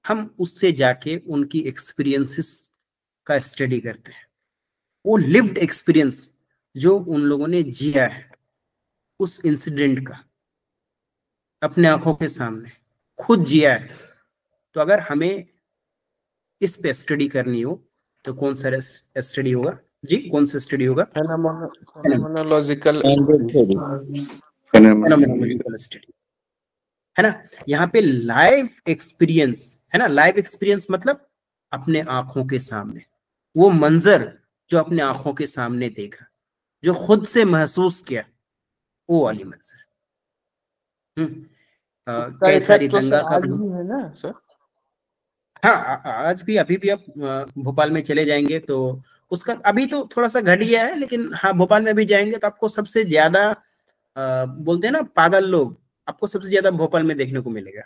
हम उससे जाके उनकी एक्सपीरियंसेस का स्टडी करते हैं। वो लिव्ड एक्सपीरियंस जो उन लोगों ने जिया है, उस इंसिडेंट का अपने आंखों के सामने खुद जिया है। तो अगर हमें इस पे स्टडी करनी हो तो कौन सा स्टडी होगा जी? कौन सा स्टडी होगा? फेनोमेनोलॉजिकल स्टडी, है ना। यहाँ पे लाइव एक्सपीरियंस है ना, लाइव एक्सपीरियंस मतलब अपने आंखों के सामने वो मंजर जो अपने आंखों के सामने देखा, जो खुद से महसूस किया, वो वाली मंजर। कई सारी दंगा का है ना सर? हाँ, आज भी, अभी भी आप भोपाल में चले जाएंगे तो उसका अभी तो थोड़ा सा घट गया है, लेकिन हाँ भोपाल में भी जाएंगे तो आपको सबसे ज्यादा बोलते हैं ना पागल लोग, आपको सबसे ज्यादा भोपाल में देखने को मिलेगा,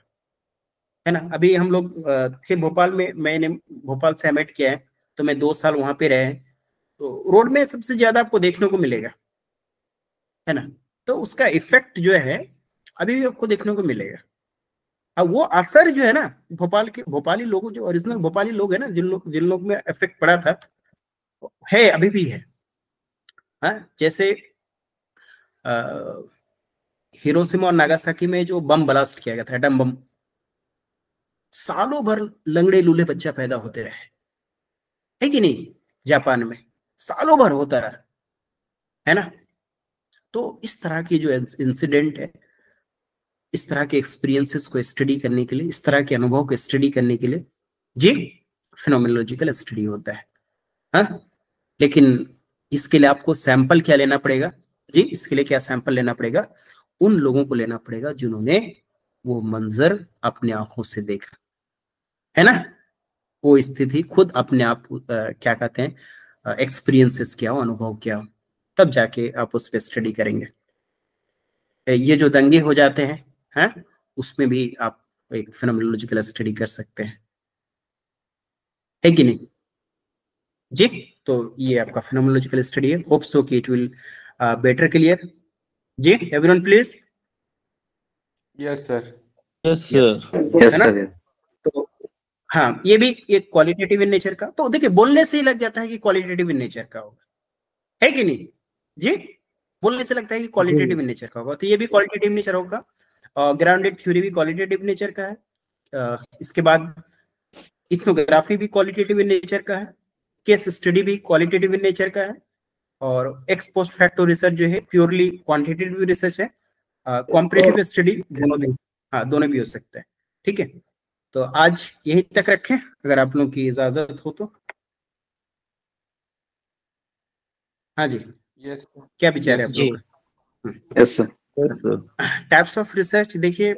है ना। अभी हम लोग थे भोपाल में, मैंने भोपाल से एमएड किया है तो मैं 2 साल वहां पे रहे, तो रोड में सबसे ज्यादा आपको देखने को मिलेगा, है ना। तो उसका इफेक्ट जो है अभी भी आपको देखने को मिलेगा। अब वो असर जो है ना, भोपाल के भोपाली लोग, जो ओरिजिनल भोपाली लोग है ना, जिन लोग में इफेक्ट पड़ा था, है अभी भी है। हाँ, जैसे हिरोशिमा और नागासाकी में जो बम ब्लास्ट किया गया था, एटम बम, सालों भर लंगड़े लूले बच्चा पैदा होते रहे, है कि नहीं? जापान में सालों भर होता रहा, है ना। तो इस तरह की जो इंसिडेंट है, इस तरह के एक्सपीरियंसेस को स्टडी करने के लिए, इस तरह के अनुभव को स्टडी करने के लिए जी फिनोमेनोलॉजिकल स्टडी होता है। हाँ, लेकिन इसके लिए आपको सैंपल क्या लेना पड़ेगा जी? इसके लिए क्या सैंपल लेना पड़ेगा? उन लोगों को लेना पड़ेगा जिन्होंने वो मंजर अपने आंखों से देखा, है ना, वो स्थिति खुद अपने आप क्या कहते हैं एक्सपीरियंसेस क्या हो, अनुभव क्या हो, तब जाके आप उस पर स्टडी करेंगे। ये जो दंगे हो जाते हैं, हैं, उसमें भी आप एक फिनोमेनोलॉजिकल स्टडी कर सकते हैं, है कि नहीं जी? तो ये आपका फिनोमेनोलॉजिकल स्टडी है। होप सो कि इट विल बेटर क्लियर। जी everyone please. Yes sir. Yes sir. Yes sir. तो हाँ, ये भी एक क्वालिटेटिव इन नेचर का, तो देखिए बोलने से ही लग जाता है कि क्वालिटेटिव इन नेचर का होगा, है कि नहीं जी? बोलने से लगता है कि क्वालिटेटिव इन नेचर का होगा, तो ये भी क्वालिटेटिव नेचर होगा। ग्राउंडेड थ्योरी भी क्वालिटेटिव नेचर का है। इसके बाद इथनोग्राफी भी क्वालिटेटिव इन नेचर का है, केस स्टडी भी क्वालिटेटिव इन नेचर का है, और एक्स पोस्ट फैक्टो रिसर्च जो है प्योरली क्वांटिटेटिव रिसर्च है। कॉम्परेटिव स्टडी दोनों भी, हाँ दोनों भी हो सकते हैं। ठीक है, तो आज यही तक रखें, अगर आप लोगों की इजाजत हो तो। हाँ जी, यस क्या विचार है आप लोग का? Yes sir. Types of research देखिए,